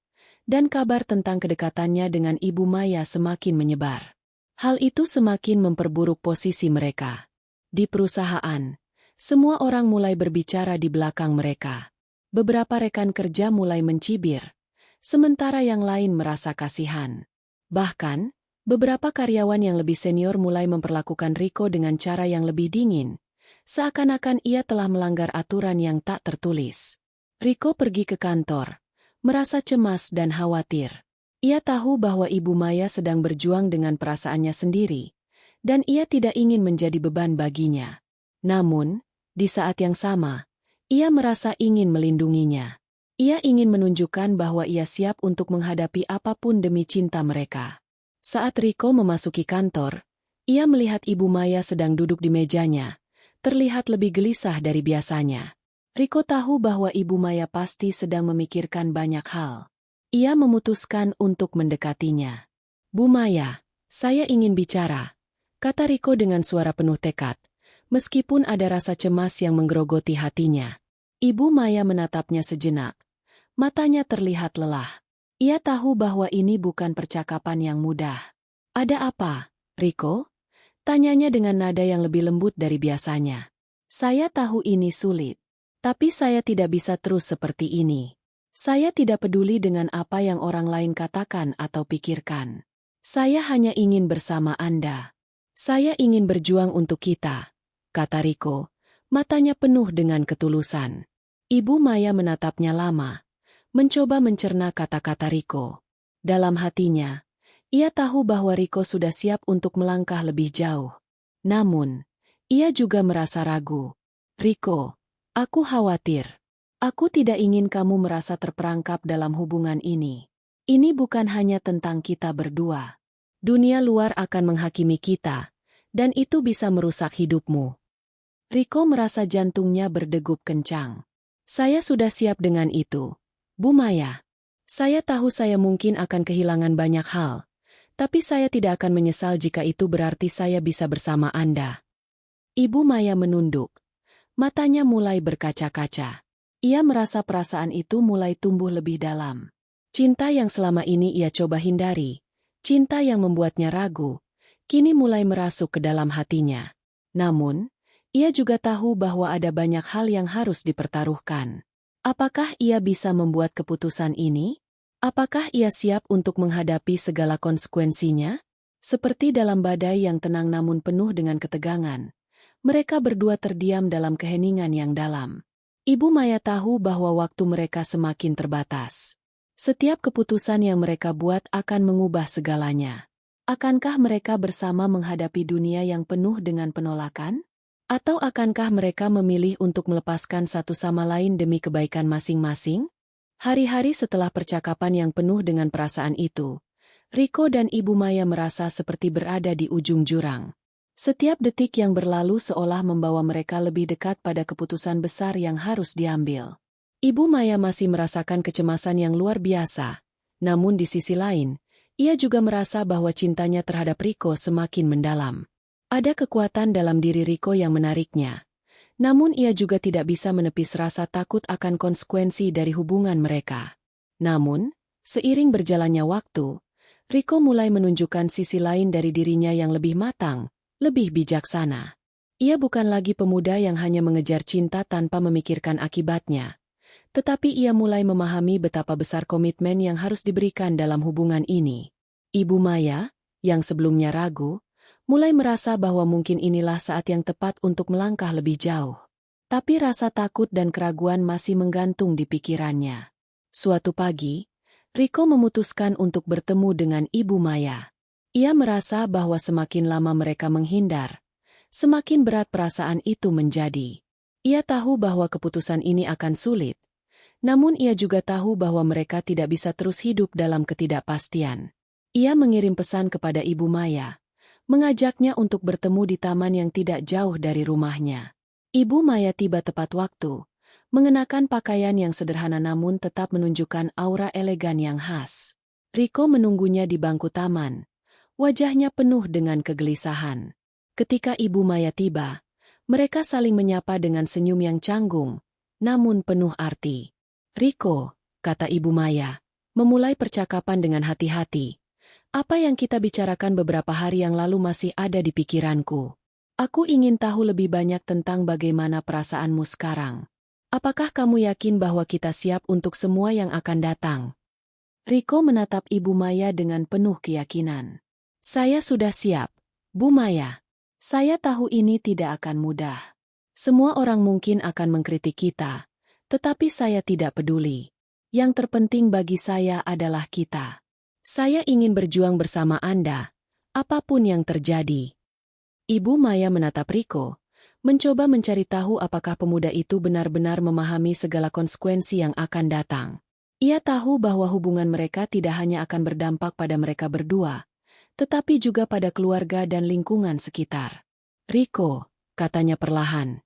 dan kabar tentang kedekatannya dengan Ibu Maya semakin menyebar. Hal itu semakin memperburuk posisi mereka. Di perusahaan, semua orang mulai berbicara di belakang mereka. Beberapa rekan kerja mulai mencibir, sementara yang lain merasa kasihan. Bahkan, beberapa karyawan yang lebih senior mulai memperlakukan Riko dengan cara yang lebih dingin, seakan-akan ia telah melanggar aturan yang tak tertulis. Riko pergi ke kantor, merasa cemas dan khawatir. Ia tahu bahwa Ibu Maya sedang berjuang dengan perasaannya sendiri, dan ia tidak ingin menjadi beban baginya. Namun, di saat yang sama, ia merasa ingin melindunginya. Ia ingin menunjukkan bahwa ia siap untuk menghadapi apapun demi cinta mereka. Saat Riko memasuki kantor, ia melihat Ibu Maya sedang duduk di mejanya, terlihat lebih gelisah dari biasanya. Riko tahu bahwa Ibu Maya pasti sedang memikirkan banyak hal. Ia memutuskan untuk mendekatinya. Bu Maya, saya ingin bicara, kata Riko dengan suara penuh tekad, meskipun ada rasa cemas yang menggerogoti hatinya. Ibu Maya menatapnya sejenak. Matanya terlihat lelah. Ia tahu bahwa ini bukan percakapan yang mudah. Ada apa, Riko? Tanyanya dengan nada yang lebih lembut dari biasanya. Saya tahu ini sulit, tapi saya tidak bisa terus seperti ini. Saya tidak peduli dengan apa yang orang lain katakan atau pikirkan. Saya hanya ingin bersama Anda. Saya ingin berjuang untuk kita, kata Riko, matanya penuh dengan ketulusan. Ibu Maya menatapnya lama, mencoba mencerna kata-kata Riko. Dalam hatinya, ia tahu bahwa Riko sudah siap untuk melangkah lebih jauh. Namun, ia juga merasa ragu. Riko, aku khawatir. Aku tidak ingin kamu merasa terperangkap dalam hubungan ini. Ini bukan hanya tentang kita berdua. Dunia luar akan menghakimi kita, dan itu bisa merusak hidupmu. Riko merasa jantungnya berdegup kencang. Saya sudah siap dengan itu, Bu Maya. Saya tahu saya mungkin akan kehilangan banyak hal, tapi saya tidak akan menyesal jika itu berarti saya bisa bersama Anda. Ibu Maya menunduk. Matanya mulai berkaca-kaca. Ia merasa perasaan itu mulai tumbuh lebih dalam. Cinta yang selama ini ia coba hindari, cinta yang membuatnya ragu, kini mulai merasuk ke dalam hatinya. Namun, ia juga tahu bahwa ada banyak hal yang harus dipertaruhkan. Apakah ia bisa membuat keputusan ini? Apakah ia siap untuk menghadapi segala konsekuensinya? Seperti dalam badai yang tenang namun penuh dengan ketegangan, mereka berdua terdiam dalam keheningan yang dalam. Ibu Maya tahu bahwa waktu mereka semakin terbatas. Setiap keputusan yang mereka buat akan mengubah segalanya. Akankah mereka bersama menghadapi dunia yang penuh dengan penolakan? Atau akankah mereka memilih untuk melepaskan satu sama lain demi kebaikan masing-masing? Hari-hari setelah percakapan yang penuh dengan perasaan itu, Riko dan Ibu Maya merasa seperti berada di ujung jurang. Setiap detik yang berlalu seolah membawa mereka lebih dekat pada keputusan besar yang harus diambil. Ibu Maya masih merasakan kecemasan yang luar biasa, namun di sisi lain, ia juga merasa bahwa cintanya terhadap Riko semakin mendalam. Ada kekuatan dalam diri Riko yang menariknya. Namun ia juga tidak bisa menepis rasa takut akan konsekuensi dari hubungan mereka. Namun, seiring berjalannya waktu, Riko mulai menunjukkan sisi lain dari dirinya yang lebih matang, lebih bijaksana. Ia bukan lagi pemuda yang hanya mengejar cinta tanpa memikirkan akibatnya. Tetapi ia mulai memahami betapa besar komitmen yang harus diberikan dalam hubungan ini. Ibu Maya, yang sebelumnya ragu, mulai merasa bahwa mungkin inilah saat yang tepat untuk melangkah lebih jauh. Tapi rasa takut dan keraguan masih menggantung di pikirannya. Suatu pagi, Riko memutuskan untuk bertemu dengan Ibu Maya. Ia merasa bahwa semakin lama mereka menghindar, semakin berat perasaan itu menjadi. Ia tahu bahwa keputusan ini akan sulit, namun ia juga tahu bahwa mereka tidak bisa terus hidup dalam ketidakpastian. Ia mengirim pesan kepada Ibu Maya, mengajaknya untuk bertemu di taman yang tidak jauh dari rumahnya. Ibu Maya tiba tepat waktu, mengenakan pakaian yang sederhana namun tetap menunjukkan aura elegan yang khas. Riko menunggunya di bangku taman, wajahnya penuh dengan kegelisahan. Ketika Ibu Maya tiba, mereka saling menyapa dengan senyum yang canggung, namun penuh arti. "Riko," kata Ibu Maya, memulai percakapan dengan hati-hati. "Apa yang kita bicarakan beberapa hari yang lalu masih ada di pikiranku. Aku ingin tahu lebih banyak tentang bagaimana perasaanmu sekarang. Apakah kamu yakin bahwa kita siap untuk semua yang akan datang?" Riko menatap Ibu Maya dengan penuh keyakinan. "Saya sudah siap, Bu Maya. Saya tahu ini tidak akan mudah. Semua orang mungkin akan mengkritik kita, tetapi saya tidak peduli. Yang terpenting bagi saya adalah kita. Saya ingin berjuang bersama Anda, apapun yang terjadi." Ibu Maya menatap Riko, mencoba mencari tahu apakah pemuda itu benar-benar memahami segala konsekuensi yang akan datang. Ia tahu bahwa hubungan mereka tidak hanya akan berdampak pada mereka berdua, tetapi juga pada keluarga dan lingkungan sekitar. "Riko," katanya perlahan,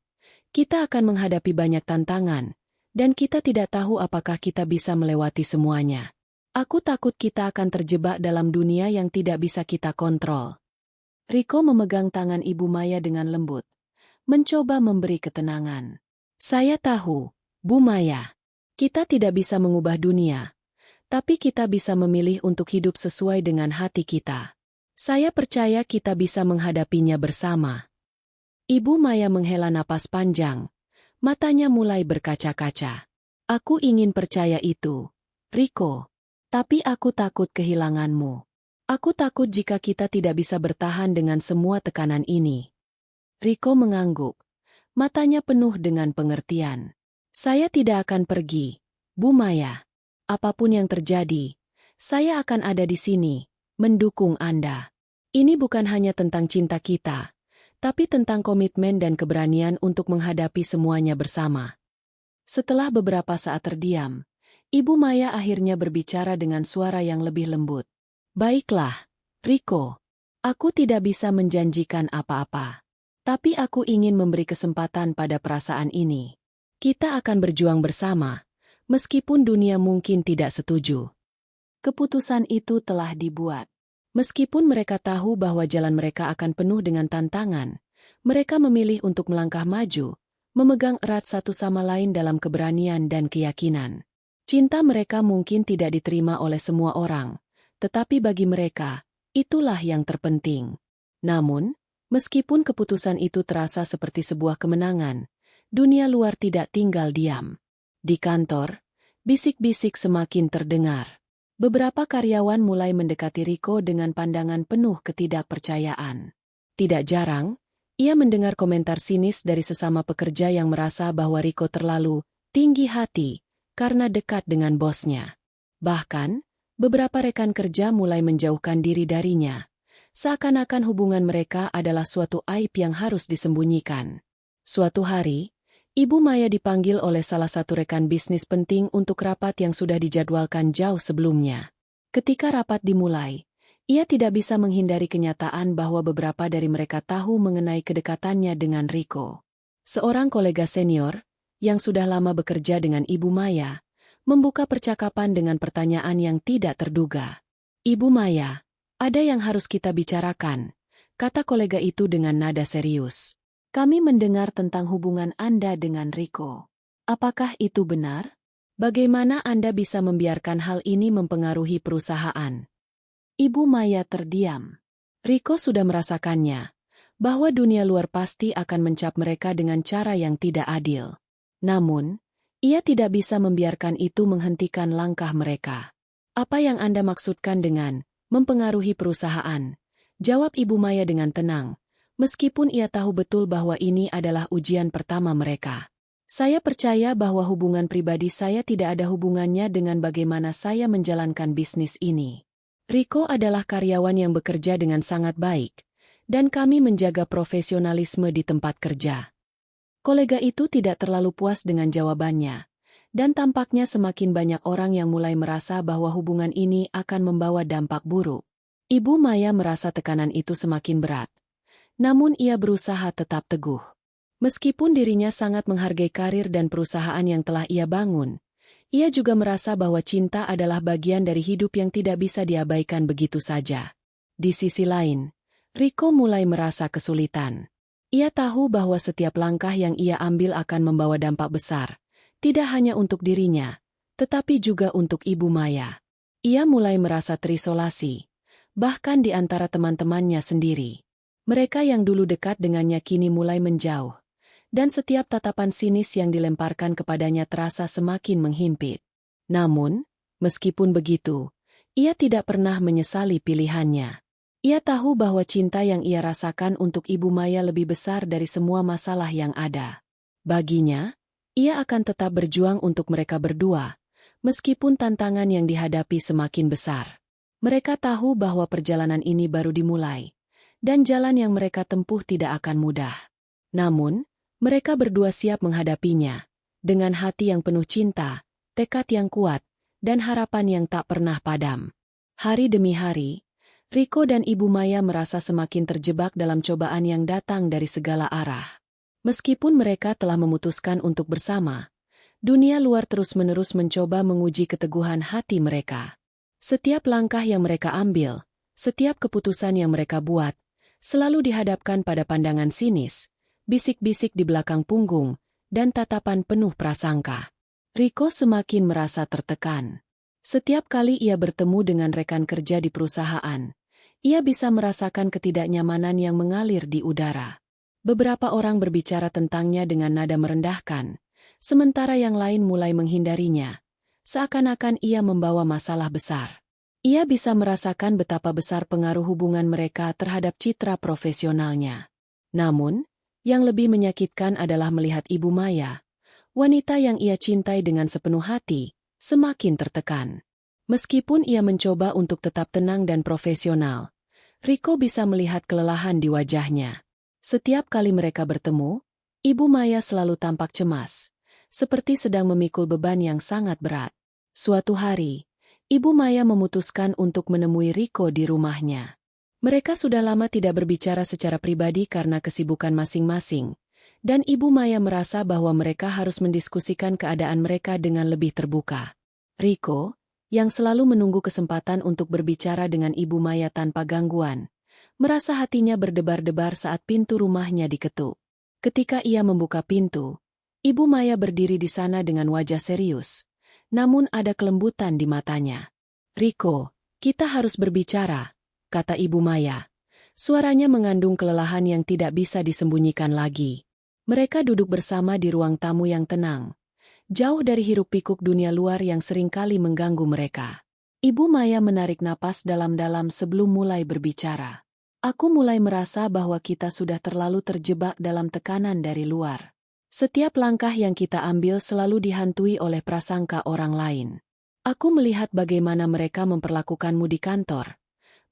"kita akan menghadapi banyak tantangan, dan kita tidak tahu apakah kita bisa melewati semuanya. Aku takut kita akan terjebak dalam dunia yang tidak bisa kita kontrol." Riko memegang tangan Ibu Maya dengan lembut, mencoba memberi ketenangan. "Saya tahu, Bu Maya, kita tidak bisa mengubah dunia, tapi kita bisa memilih untuk hidup sesuai dengan hati kita. Saya percaya kita bisa menghadapinya bersama." Ibu Maya menghela napas panjang, matanya mulai berkaca-kaca. "Aku ingin percaya itu, Riko. Tapi aku takut kehilanganmu. Aku takut jika kita tidak bisa bertahan dengan semua tekanan ini." Riko mengangguk, matanya penuh dengan pengertian. "Saya tidak akan pergi, Bu Maya. Apapun yang terjadi, saya akan ada di sini, mendukung Anda. Ini bukan hanya tentang cinta kita, tapi tentang komitmen dan keberanian untuk menghadapi semuanya bersama." Setelah beberapa saat terdiam, Ibu Maya akhirnya berbicara dengan suara yang lebih lembut. "Baiklah, Riko. Aku tidak bisa menjanjikan apa-apa. Tapi aku ingin memberi kesempatan pada perasaan ini. Kita akan berjuang bersama, meskipun dunia mungkin tidak setuju." Keputusan itu telah dibuat. Meskipun mereka tahu bahwa jalan mereka akan penuh dengan tantangan, mereka memilih untuk melangkah maju, memegang erat satu sama lain dalam keberanian dan keyakinan. Cinta mereka mungkin tidak diterima oleh semua orang, tetapi bagi mereka, itulah yang terpenting. Namun, meskipun keputusan itu terasa seperti sebuah kemenangan, dunia luar tidak tinggal diam. Di kantor, bisik-bisik semakin terdengar. Beberapa karyawan mulai mendekati Riko dengan pandangan penuh ketidakpercayaan. Tidak jarang, ia mendengar komentar sinis dari sesama pekerja yang merasa bahwa Riko terlalu tinggi hati karena dekat dengan bosnya. Bahkan, beberapa rekan kerja mulai menjauhkan diri darinya, Seakan-akan hubungan mereka adalah suatu aib yang harus disembunyikan. Suatu hari, Ibu Maya dipanggil oleh salah satu rekan bisnis penting untuk rapat yang sudah dijadwalkan jauh sebelumnya. Ketika rapat dimulai, ia tidak bisa menghindari kenyataan bahwa beberapa dari mereka tahu mengenai kedekatannya dengan Rico. Seorang kolega senior, yang sudah lama bekerja dengan Ibu Maya, membuka percakapan dengan pertanyaan yang tidak terduga. "Ibu Maya, ada yang harus kita bicarakan," kata kolega itu dengan nada serius. "Kami mendengar tentang hubungan Anda dengan Rico. Apakah itu benar? Bagaimana Anda bisa membiarkan hal ini mempengaruhi perusahaan?" Ibu Maya terdiam. Rico sudah merasakannya, bahwa dunia luar pasti akan mencap mereka dengan cara yang tidak adil. Namun, ia tidak bisa membiarkan itu menghentikan langkah mereka. "Apa yang Anda maksudkan dengan mempengaruhi perusahaan?" jawab Ibu Maya dengan tenang, meskipun ia tahu betul bahwa ini adalah ujian pertama mereka. "Saya percaya bahwa hubungan pribadi saya tidak ada hubungannya dengan bagaimana saya menjalankan bisnis ini. Rico adalah karyawan yang bekerja dengan sangat baik, dan kami menjaga profesionalisme di tempat kerja." Kolega itu tidak terlalu puas dengan jawabannya, dan tampaknya semakin banyak orang yang mulai merasa bahwa hubungan ini akan membawa dampak buruk. Ibu Maya merasa tekanan itu semakin berat, namun ia berusaha tetap teguh. Meskipun dirinya sangat menghargai karir dan perusahaan yang telah ia bangun, ia juga merasa bahwa cinta adalah bagian dari hidup yang tidak bisa diabaikan begitu saja. Di sisi lain, Rico mulai merasa kesulitan. Ia tahu bahwa setiap langkah yang ia ambil akan membawa dampak besar, tidak hanya untuk dirinya, tetapi juga untuk Ibu Maya. Ia mulai merasa terisolasi, bahkan di antara teman-temannya sendiri. Mereka yang dulu dekat dengannya kini mulai menjauh, dan setiap tatapan sinis yang dilemparkan kepadanya terasa semakin menghimpit. Namun, meskipun begitu, ia tidak pernah menyesali pilihannya. Ia tahu bahwa cinta yang ia rasakan untuk Ibu Maya lebih besar dari semua masalah yang ada. Baginya, ia akan tetap berjuang untuk mereka berdua, meskipun tantangan yang dihadapi semakin besar. Mereka tahu bahwa perjalanan ini baru dimulai, dan jalan yang mereka tempuh tidak akan mudah. Namun, mereka berdua siap menghadapinya, dengan hati yang penuh cinta, tekad yang kuat, dan harapan yang tak pernah padam. Hari demi hari, Rico dan Ibu Maya merasa semakin terjebak dalam cobaan yang datang dari segala arah. Meskipun mereka telah memutuskan untuk bersama, dunia luar terus-menerus mencoba menguji keteguhan hati mereka. Setiap langkah yang mereka ambil, setiap keputusan yang mereka buat, selalu dihadapkan pada pandangan sinis, bisik-bisik di belakang punggung, dan tatapan penuh prasangka. Rico semakin merasa tertekan. Setiap kali ia bertemu dengan rekan kerja di perusahaan, ia bisa merasakan ketidaknyamanan yang mengalir di udara. Beberapa orang berbicara tentangnya dengan nada merendahkan, sementara yang lain mulai menghindarinya, seakan-akan ia membawa masalah besar. Ia bisa merasakan betapa besar pengaruh hubungan mereka terhadap citra profesionalnya. Namun, yang lebih menyakitkan adalah melihat Ibu Maya, wanita yang ia cintai dengan sepenuh hati, semakin tertekan. Meskipun ia mencoba untuk tetap tenang dan profesional, Rico bisa melihat kelelahan di wajahnya. Setiap kali mereka bertemu, Ibu Maya selalu tampak cemas, seperti sedang memikul beban yang sangat berat. Suatu hari, Ibu Maya memutuskan untuk menemui Rico di rumahnya. Mereka sudah lama tidak berbicara secara pribadi karena kesibukan masing-masing, dan Ibu Maya merasa bahwa mereka harus mendiskusikan keadaan mereka dengan lebih terbuka. Rico, yang selalu menunggu kesempatan untuk berbicara dengan Ibu Maya tanpa gangguan, merasa hatinya berdebar-debar saat pintu rumahnya diketuk. Ketika ia membuka pintu, Ibu Maya berdiri di sana dengan wajah serius, namun ada kelembutan di matanya. "Rico, kita harus berbicara," kata Ibu Maya. Suaranya mengandung kelelahan yang tidak bisa disembunyikan lagi. Mereka duduk bersama di ruang tamu yang tenang, jauh dari hiruk-pikuk dunia luar yang seringkali mengganggu mereka. Ibu Maya menarik napas dalam-dalam sebelum mulai berbicara. "Aku mulai merasa bahwa kita sudah terlalu terjebak dalam tekanan dari luar. Setiap langkah yang kita ambil selalu dihantui oleh prasangka orang lain. Aku melihat bagaimana mereka memperlakukanmu di kantor,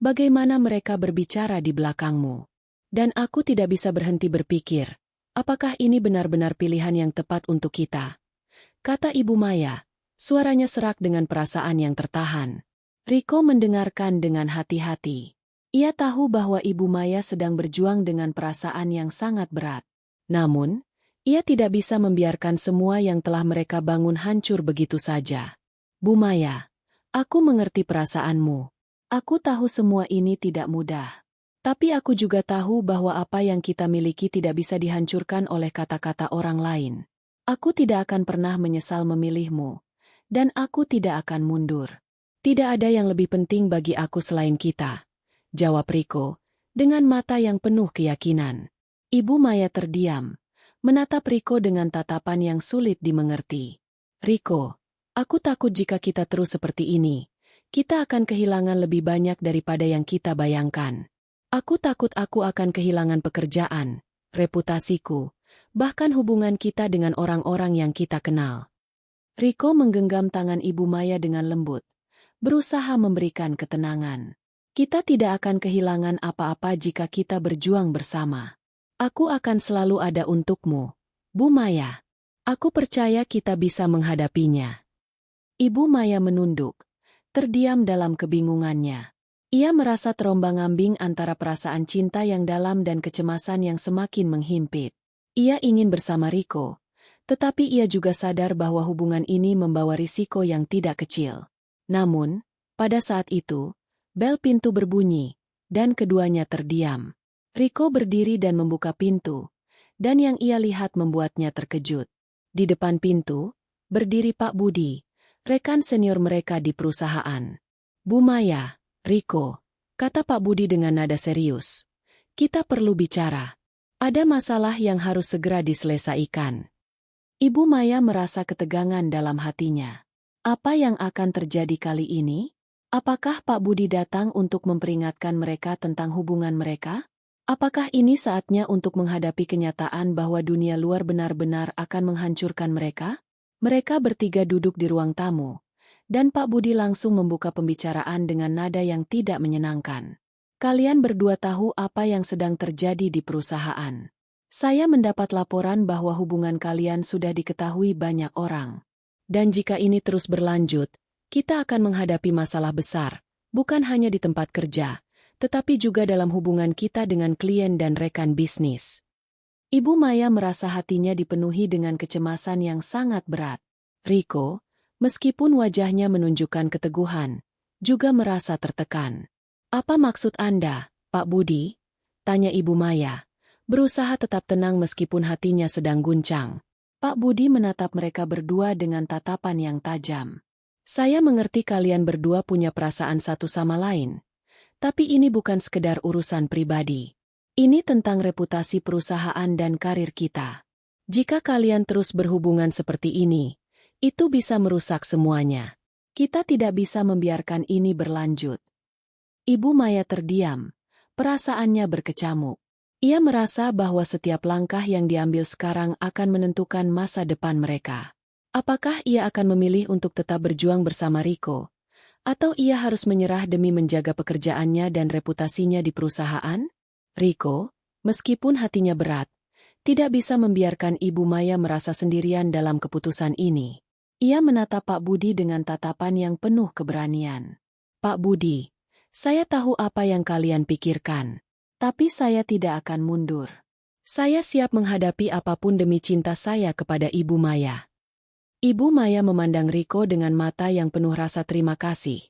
Bagaimana mereka berbicara di belakangmu. Dan aku tidak bisa berhenti berpikir, apakah ini benar-benar pilihan yang tepat untuk kita? Kata Ibu Maya, suaranya serak dengan perasaan yang tertahan. Riko mendengarkan dengan hati-hati. Ia tahu bahwa Ibu Maya sedang berjuang dengan perasaan yang sangat berat. Namun, ia tidak bisa membiarkan semua yang telah mereka bangun hancur begitu saja. Bu Maya, aku mengerti perasaanmu. Aku tahu semua ini tidak mudah. Tapi aku juga tahu bahwa apa yang kita miliki tidak bisa dihancurkan oleh kata-kata orang lain. Aku tidak akan pernah menyesal memilihmu. Dan aku tidak akan mundur. Tidak ada yang lebih penting bagi aku selain kita, jawab Riko, dengan mata yang penuh keyakinan. Ibu Maya terdiam, menatap Riko dengan tatapan yang sulit dimengerti. Riko, aku takut jika kita terus seperti ini, kita akan kehilangan lebih banyak daripada yang kita bayangkan. Aku takut aku akan kehilangan pekerjaan, reputasiku, bahkan hubungan kita dengan orang-orang yang kita kenal. Riko menggenggam tangan Ibu Maya dengan lembut, berusaha memberikan ketenangan. Kita tidak akan kehilangan apa-apa jika kita berjuang bersama. Aku akan selalu ada untukmu, Bu Maya. Aku percaya kita bisa menghadapinya. Ibu Maya menunduk, terdiam dalam kebingungannya. Ia merasa terombang-ambing antara perasaan cinta yang dalam dan kecemasan yang semakin menghimpit. Ia ingin bersama Riko, tetapi ia juga sadar bahwa hubungan ini membawa risiko yang tidak kecil. Namun, pada saat itu, bel pintu berbunyi, dan keduanya terdiam. Riko berdiri dan membuka pintu, dan yang ia lihat membuatnya terkejut. Di depan pintu, berdiri Pak Budi, rekan senior mereka di perusahaan. Bu Maya, Riko, kata Pak Budi dengan nada serius. Kita perlu bicara. Ada masalah yang harus segera diselesaikan. Ibu Maya merasa ketegangan dalam hatinya. Apa yang akan terjadi kali ini? Apakah Pak Budi datang untuk memperingatkan mereka tentang hubungan mereka? Apakah ini saatnya untuk menghadapi kenyataan bahwa dunia luar benar-benar akan menghancurkan mereka? Mereka bertiga duduk di ruang tamu. Dan Pak Budi langsung membuka pembicaraan dengan nada yang tidak menyenangkan. Kalian berdua tahu apa yang sedang terjadi di perusahaan. Saya mendapat laporan bahwa hubungan kalian sudah diketahui banyak orang. Dan jika ini terus berlanjut, kita akan menghadapi masalah besar, bukan hanya di tempat kerja, tetapi juga dalam hubungan kita dengan klien dan rekan bisnis. Ibu Maya merasa hatinya dipenuhi dengan kecemasan yang sangat berat. Riko, meskipun wajahnya menunjukkan keteguhan, juga merasa tertekan. Apa maksud Anda, Pak Budi? Tanya Ibu Maya, berusaha tetap tenang meskipun hatinya sedang guncang. Pak Budi menatap mereka berdua dengan tatapan yang tajam. Saya mengerti kalian berdua punya perasaan satu sama lain. Tapi ini bukan sekedar urusan pribadi. Ini tentang reputasi perusahaan dan karir kita. Jika kalian terus berhubungan seperti ini, itu bisa merusak semuanya. Kita tidak bisa membiarkan ini berlanjut. Ibu Maya terdiam, perasaannya berkecamuk. Ia merasa bahwa setiap langkah yang diambil sekarang akan menentukan masa depan mereka. Apakah ia akan memilih untuk tetap berjuang bersama Riko? Atau ia harus menyerah demi menjaga pekerjaannya dan reputasinya di perusahaan? Riko, meskipun hatinya berat, tidak bisa membiarkan Ibu Maya merasa sendirian dalam keputusan ini. Ia menatap Pak Budi dengan tatapan yang penuh keberanian. Pak Budi, saya tahu apa yang kalian pikirkan, tapi saya tidak akan mundur. Saya siap menghadapi apapun demi cinta saya kepada Ibu Maya. Ibu Maya memandang Riko dengan mata yang penuh rasa terima kasih,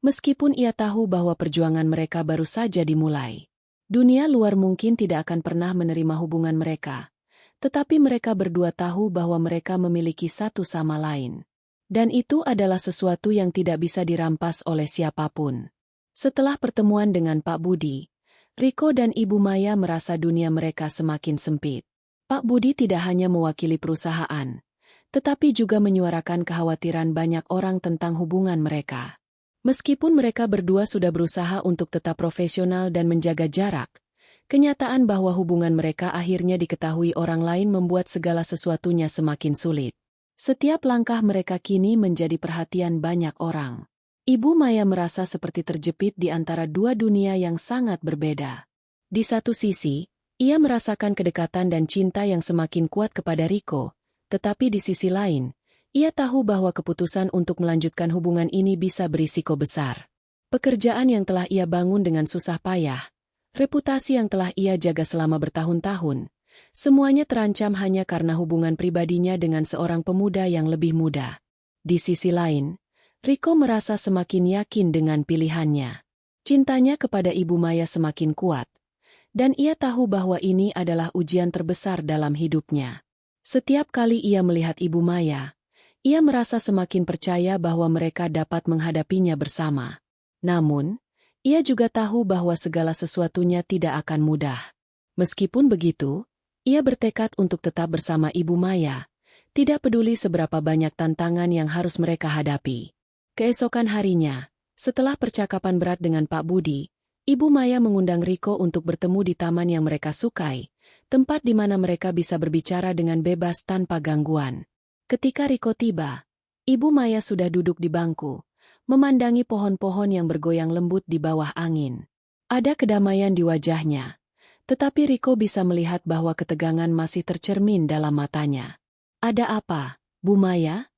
meskipun ia tahu bahwa perjuangan mereka baru saja dimulai. Dunia luar mungkin tidak akan pernah menerima hubungan mereka, tetapi mereka berdua tahu bahwa mereka memiliki satu sama lain. Dan itu adalah sesuatu yang tidak bisa dirampas oleh siapapun. Setelah pertemuan dengan Pak Budi, Riko dan Ibu Maya merasa dunia mereka semakin sempit. Pak Budi tidak hanya mewakili perusahaan, tetapi juga menyuarakan kekhawatiran banyak orang tentang hubungan mereka. Meskipun mereka berdua sudah berusaha untuk tetap profesional dan menjaga jarak, kenyataan bahwa hubungan mereka akhirnya diketahui orang lain membuat segala sesuatunya semakin sulit. Setiap langkah mereka kini menjadi perhatian banyak orang. Ibu Maya merasa seperti terjepit di antara dua dunia yang sangat berbeda. Di satu sisi, ia merasakan kedekatan dan cinta yang semakin kuat kepada Riko, tetapi di sisi lain, ia tahu bahwa keputusan untuk melanjutkan hubungan ini bisa berisiko besar. Pekerjaan yang telah ia bangun dengan susah payah, reputasi yang telah ia jaga selama bertahun-tahun, semuanya terancam hanya karena hubungan pribadinya dengan seorang pemuda yang lebih muda. Di sisi lain, Riko merasa semakin yakin dengan pilihannya. Cintanya kepada Ibu Maya semakin kuat, dan ia tahu bahwa ini adalah ujian terbesar dalam hidupnya. Setiap kali ia melihat Ibu Maya, ia merasa semakin percaya bahwa mereka dapat menghadapinya bersama. Namun, ia juga tahu bahwa segala sesuatunya tidak akan mudah. Meskipun begitu, ia bertekad untuk tetap bersama Ibu Maya, tidak peduli seberapa banyak tantangan yang harus mereka hadapi. Keesokan harinya, setelah percakapan berat dengan Pak Budi, Ibu Maya mengundang Riko untuk bertemu di taman yang mereka sukai, tempat di mana mereka bisa berbicara dengan bebas tanpa gangguan. Ketika Riko tiba, Ibu Maya sudah duduk di bangku, memandangi pohon-pohon yang bergoyang lembut di bawah angin. Ada kedamaian di wajahnya, tetapi Riko bisa melihat bahwa ketegangan masih tercermin dalam matanya. "Ada apa, Bu Maya?"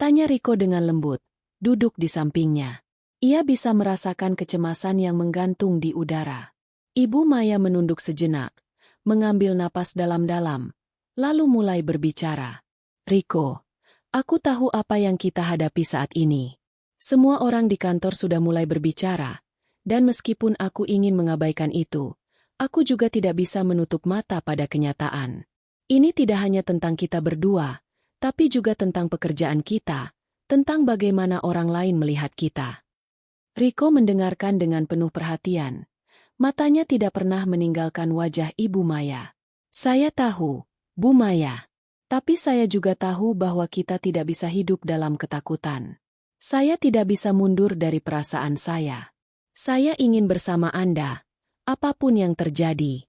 tanya Riko dengan lembut, duduk di sampingnya. Ia bisa merasakan kecemasan yang menggantung di udara. Ibu Maya menunduk sejenak, mengambil napas dalam-dalam, lalu mulai berbicara. "Riko, aku tahu apa yang kita hadapi saat ini. Semua orang di kantor sudah mulai berbicara, dan meskipun aku ingin mengabaikan itu, aku juga tidak bisa menutup mata pada kenyataan. Ini tidak hanya tentang kita berdua, tapi juga tentang pekerjaan kita, tentang bagaimana orang lain melihat kita." Riko mendengarkan dengan penuh perhatian. Matanya tidak pernah meninggalkan wajah Ibu Maya. "Saya tahu, Bu Maya. Tapi saya juga tahu bahwa kita tidak bisa hidup dalam ketakutan. Saya tidak bisa mundur dari perasaan saya. Saya ingin bersama Anda, apapun yang terjadi."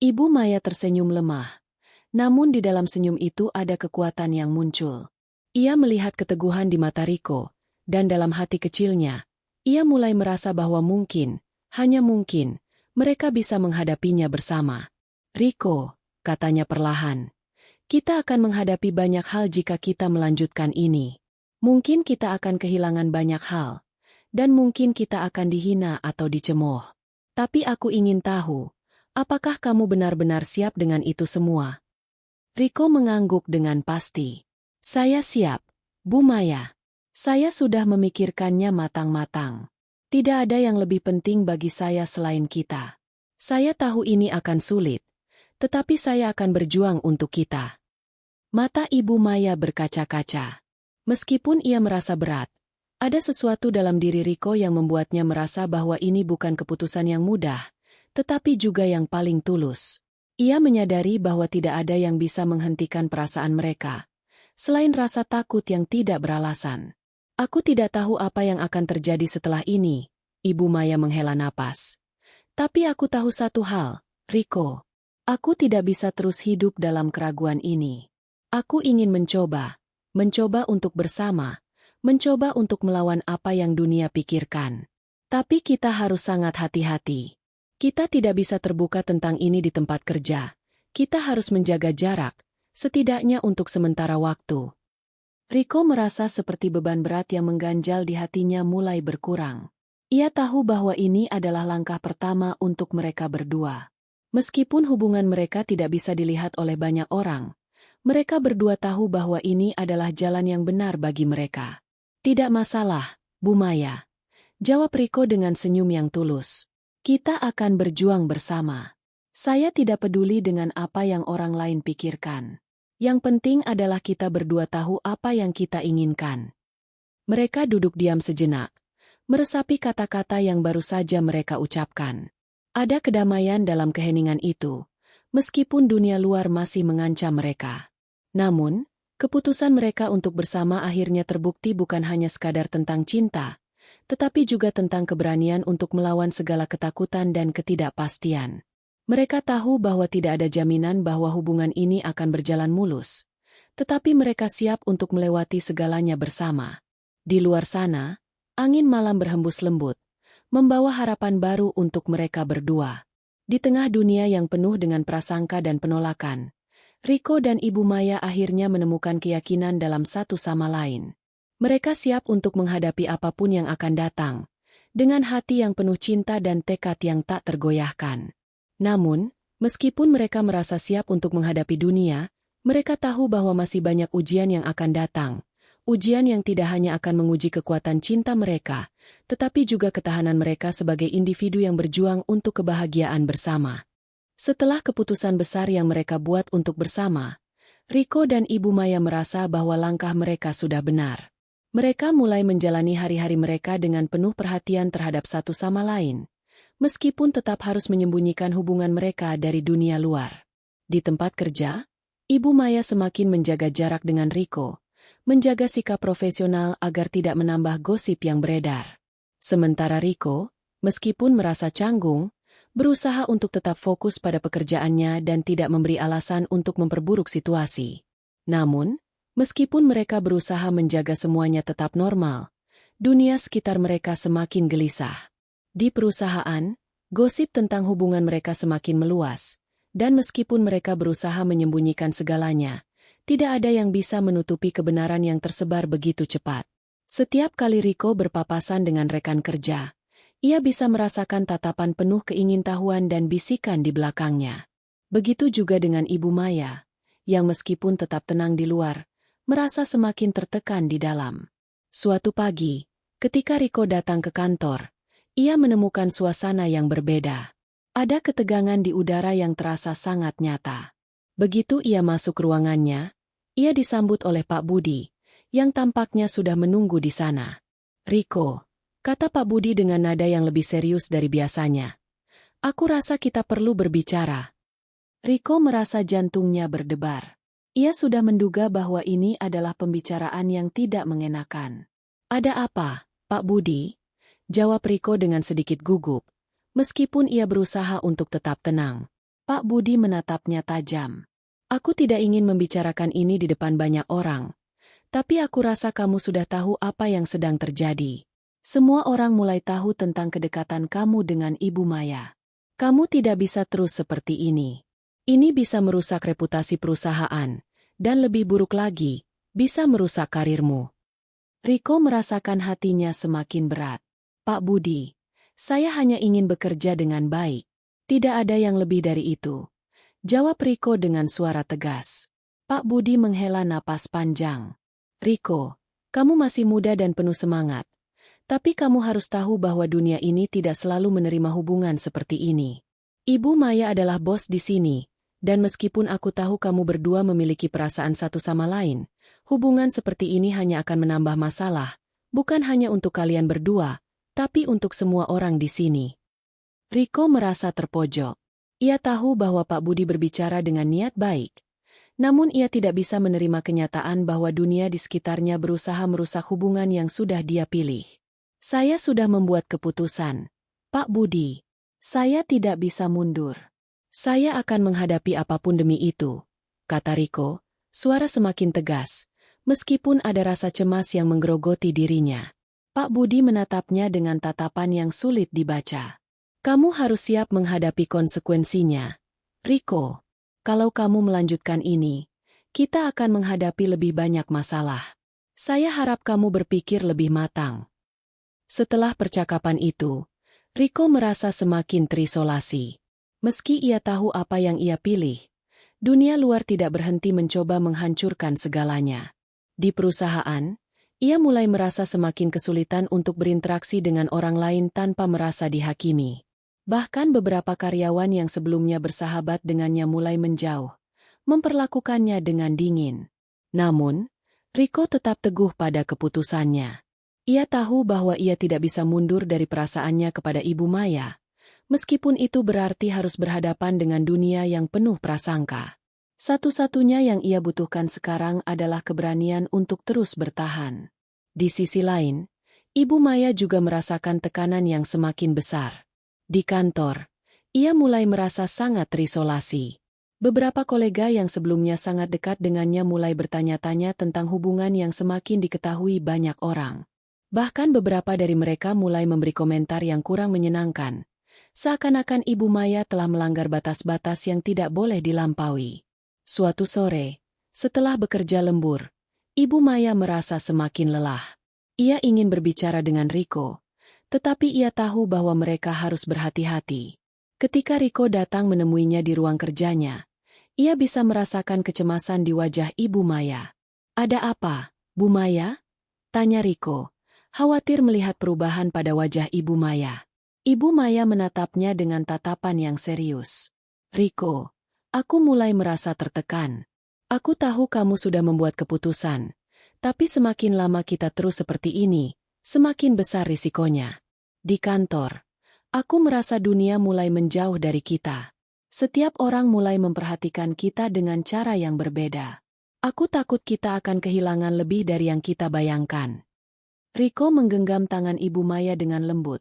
Ibu Maya tersenyum lemah. Namun di dalam senyum itu ada kekuatan yang muncul. Ia melihat keteguhan di mata Riko, dan dalam hati kecilnya, ia mulai merasa bahwa mungkin, hanya mungkin, mereka bisa menghadapinya bersama. "Riko," katanya perlahan, "kita akan menghadapi banyak hal jika kita melanjutkan ini. Mungkin kita akan kehilangan banyak hal, dan mungkin kita akan dihina atau dicemooh. Tapi aku ingin tahu, apakah kamu benar-benar siap dengan itu semua?" Riko mengangguk dengan pasti. "Saya siap, Bu Maya. Saya sudah memikirkannya matang-matang. Tidak ada yang lebih penting bagi saya selain kita. Saya tahu ini akan sulit, tetapi saya akan berjuang untuk kita." Mata Ibu Maya berkaca-kaca. Meskipun ia merasa berat, ada sesuatu dalam diri Riko yang membuatnya merasa bahwa ini bukan keputusan yang mudah, tetapi juga yang paling tulus. Ia menyadari bahwa tidak ada yang bisa menghentikan perasaan mereka, selain rasa takut yang tidak beralasan. "Aku tidak tahu apa yang akan terjadi setelah ini," Ibu Maya menghela napas. "Tapi aku tahu satu hal, Riko. Aku tidak bisa terus hidup dalam keraguan ini. Aku ingin mencoba untuk bersama, mencoba untuk melawan apa yang dunia pikirkan. Tapi kita harus sangat hati-hati. Kita tidak bisa terbuka tentang ini di tempat kerja. Kita harus menjaga jarak, setidaknya untuk sementara waktu." Riko merasa seperti beban berat yang mengganjal di hatinya mulai berkurang. Ia tahu bahwa ini adalah langkah pertama untuk mereka berdua. Meskipun hubungan mereka tidak bisa dilihat oleh banyak orang, mereka berdua tahu bahwa ini adalah jalan yang benar bagi mereka. "Tidak masalah, Bu Maya," jawab Riko dengan senyum yang tulus. "Kita akan berjuang bersama. Saya tidak peduli dengan apa yang orang lain pikirkan. Yang penting adalah kita berdua tahu apa yang kita inginkan." Mereka duduk diam sejenak, meresapi kata-kata yang baru saja mereka ucapkan. Ada kedamaian dalam keheningan itu, meskipun dunia luar masih mengancam mereka. Namun, keputusan mereka untuk bersama akhirnya terbukti bukan hanya sekadar tentang cinta, tetapi juga tentang keberanian untuk melawan segala ketakutan dan ketidakpastian. Mereka tahu bahwa tidak ada jaminan bahwa hubungan ini akan berjalan mulus, tetapi mereka siap untuk melewati segalanya bersama. Di luar sana, Angin malam berhembus lembut, membawa harapan baru untuk mereka berdua. Di tengah dunia yang penuh dengan prasangka dan penolakan, Riko dan Ibu Maya akhirnya menemukan keyakinan dalam satu sama lain. Mereka siap untuk menghadapi apapun yang akan datang, dengan hati yang penuh cinta dan tekad yang tak tergoyahkan. Namun, meskipun mereka merasa siap untuk menghadapi dunia, mereka tahu bahwa masih banyak ujian yang akan datang. Ujian yang tidak hanya akan menguji kekuatan cinta mereka, tetapi juga ketahanan mereka sebagai individu yang berjuang untuk kebahagiaan bersama. Setelah keputusan besar yang mereka buat untuk bersama, Riko dan Ibu Maya merasa bahwa langkah mereka sudah benar. Mereka mulai menjalani hari-hari mereka dengan penuh perhatian terhadap satu sama lain, meskipun tetap harus menyembunyikan hubungan mereka dari dunia luar. Di tempat kerja, Ibu Maya semakin menjaga jarak dengan Riko, menjaga sikap profesional agar tidak menambah gosip yang beredar. Sementara Riko, meskipun merasa canggung, berusaha untuk tetap fokus pada pekerjaannya dan tidak memberi alasan untuk memperburuk situasi. Namun, meskipun mereka berusaha menjaga semuanya tetap normal, dunia sekitar mereka semakin gelisah. Di perusahaan, gosip tentang hubungan mereka semakin meluas, dan meskipun mereka berusaha menyembunyikan segalanya, tidak ada yang bisa menutupi kebenaran yang tersebar begitu cepat. Setiap kali Riko berpapasan dengan rekan kerja, ia bisa merasakan tatapan penuh keingintahuan dan bisikan di belakangnya. Begitu juga dengan Ibu Maya, yang meskipun tetap tenang di luar, merasa semakin tertekan di dalam. Suatu pagi, ketika Riko datang ke kantor, ia menemukan suasana yang berbeda. Ada ketegangan di udara yang terasa sangat nyata. Begitu ia masuk ruangannya, ia disambut oleh Pak Budi, yang tampaknya sudah menunggu di sana. "Riko," kata Pak Budi dengan nada yang lebih serius dari biasanya. "Aku rasa kita perlu berbicara." Riko merasa jantungnya berdebar. Ia sudah menduga bahwa ini adalah pembicaraan yang tidak mengenakan. "Ada apa, Pak Budi?" jawab Riko dengan sedikit gugup, meskipun ia berusaha untuk tetap tenang. Pak Budi menatapnya tajam. "Aku tidak ingin membicarakan ini di depan banyak orang, tapi aku rasa kamu sudah tahu apa yang sedang terjadi. Semua orang mulai tahu tentang kedekatan kamu dengan Ibu Maya. Kamu tidak bisa terus seperti ini. Ini bisa merusak reputasi perusahaan, dan lebih buruk lagi, bisa merusak karirmu." Riko merasakan hatinya semakin berat. "Pak Budi, saya hanya ingin bekerja dengan baik. Tidak ada yang lebih dari itu," jawab Riko dengan suara tegas. Pak Budi menghela napas panjang. "Riko, kamu masih muda dan penuh semangat. Tapi kamu harus tahu bahwa dunia ini tidak selalu menerima hubungan seperti ini. Ibu Maya adalah bos di sini, dan meskipun aku tahu kamu berdua memiliki perasaan satu sama lain, hubungan seperti ini hanya akan menambah masalah, bukan hanya untuk kalian berdua, tapi untuk semua orang di sini." Riko merasa terpojok. Ia tahu bahwa Pak Budi berbicara dengan niat baik, namun ia tidak bisa menerima kenyataan bahwa dunia di sekitarnya berusaha merusak hubungan yang sudah dia pilih. "Saya sudah membuat keputusan, Pak Budi. Saya tidak bisa mundur. Saya akan menghadapi apapun demi itu," kata Riko, suara semakin tegas, meskipun ada rasa cemas yang menggerogoti dirinya. Pak Budi menatapnya dengan tatapan yang sulit dibaca. "Kamu harus siap menghadapi konsekuensinya, Riko. Kalau kamu melanjutkan ini, kita akan menghadapi lebih banyak masalah. Saya harap kamu berpikir lebih matang." Setelah percakapan itu, Riko merasa semakin terisolasi. Meski ia tahu apa yang ia pilih, dunia luar tidak berhenti mencoba menghancurkan segalanya. Di perusahaan, ia mulai merasa semakin kesulitan untuk berinteraksi dengan orang lain tanpa merasa dihakimi. Bahkan beberapa karyawan yang sebelumnya bersahabat dengannya mulai menjauh, memperlakukannya dengan dingin. Namun, Riko tetap teguh pada keputusannya. Ia tahu bahwa ia tidak bisa mundur dari perasaannya kepada Ibu Maya, meskipun itu berarti harus berhadapan dengan dunia yang penuh prasangka. Satu-satunya yang ia butuhkan sekarang adalah keberanian untuk terus bertahan. Di sisi lain, Ibu Maya juga merasakan tekanan yang semakin besar. Di kantor, ia mulai merasa sangat terisolasi. Beberapa kolega yang sebelumnya sangat dekat dengannya mulai bertanya-tanya tentang hubungan yang semakin diketahui banyak orang. Bahkan beberapa dari mereka mulai memberi komentar yang kurang menyenangkan. Seakan-akan Ibu Maya telah melanggar batas-batas yang tidak boleh dilampaui. Suatu sore, setelah bekerja lembur, Ibu Maya merasa semakin lelah. Ia ingin berbicara dengan Riko, tetapi ia tahu bahwa mereka harus berhati-hati. Ketika Riko datang menemuinya di ruang kerjanya, ia bisa merasakan kecemasan di wajah Ibu Maya. "Ada apa, Bu Maya?" tanya Riko, khawatir melihat perubahan pada wajah Ibu Maya. Ibu Maya menatapnya dengan tatapan yang serius. "Riko, aku mulai merasa tertekan. Aku tahu kamu sudah membuat keputusan, tapi semakin lama kita terus seperti ini, semakin besar risikonya. Di kantor, aku merasa dunia mulai menjauh dari kita. Setiap orang mulai memperhatikan kita dengan cara yang berbeda. Aku takut kita akan kehilangan lebih dari yang kita bayangkan." Riko menggenggam tangan Ibu Maya dengan lembut,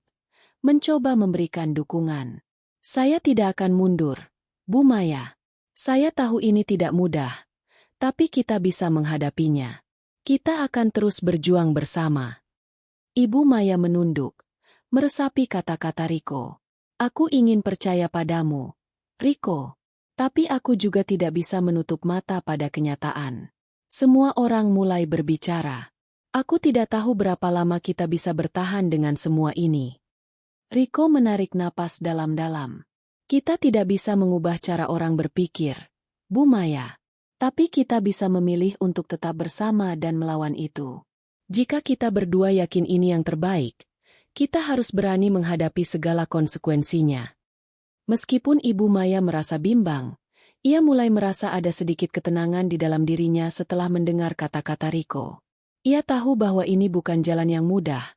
mencoba memberikan dukungan. "Saya tidak akan mundur, Bu Maya. Saya tahu ini tidak mudah, tapi kita bisa menghadapinya. Kita akan terus berjuang bersama." Ibu Maya menunduk, meresapi kata-kata Riko. "Aku ingin percaya padamu, Riko. Tapi aku juga tidak bisa menutup mata pada kenyataan. Semua orang mulai berbicara. Aku tidak tahu berapa lama kita bisa bertahan dengan semua ini." Riko menarik napas dalam-dalam. "Kita tidak bisa mengubah cara orang berpikir, Bu Maya. Tapi kita bisa memilih untuk tetap bersama dan melawan itu. Jika kita berdua yakin ini yang terbaik, kita harus berani menghadapi segala konsekuensinya." Meskipun Ibu Maya merasa bimbang, ia mulai merasa ada sedikit ketenangan di dalam dirinya setelah mendengar kata-kata Riko. Ia tahu bahwa ini bukan jalan yang mudah,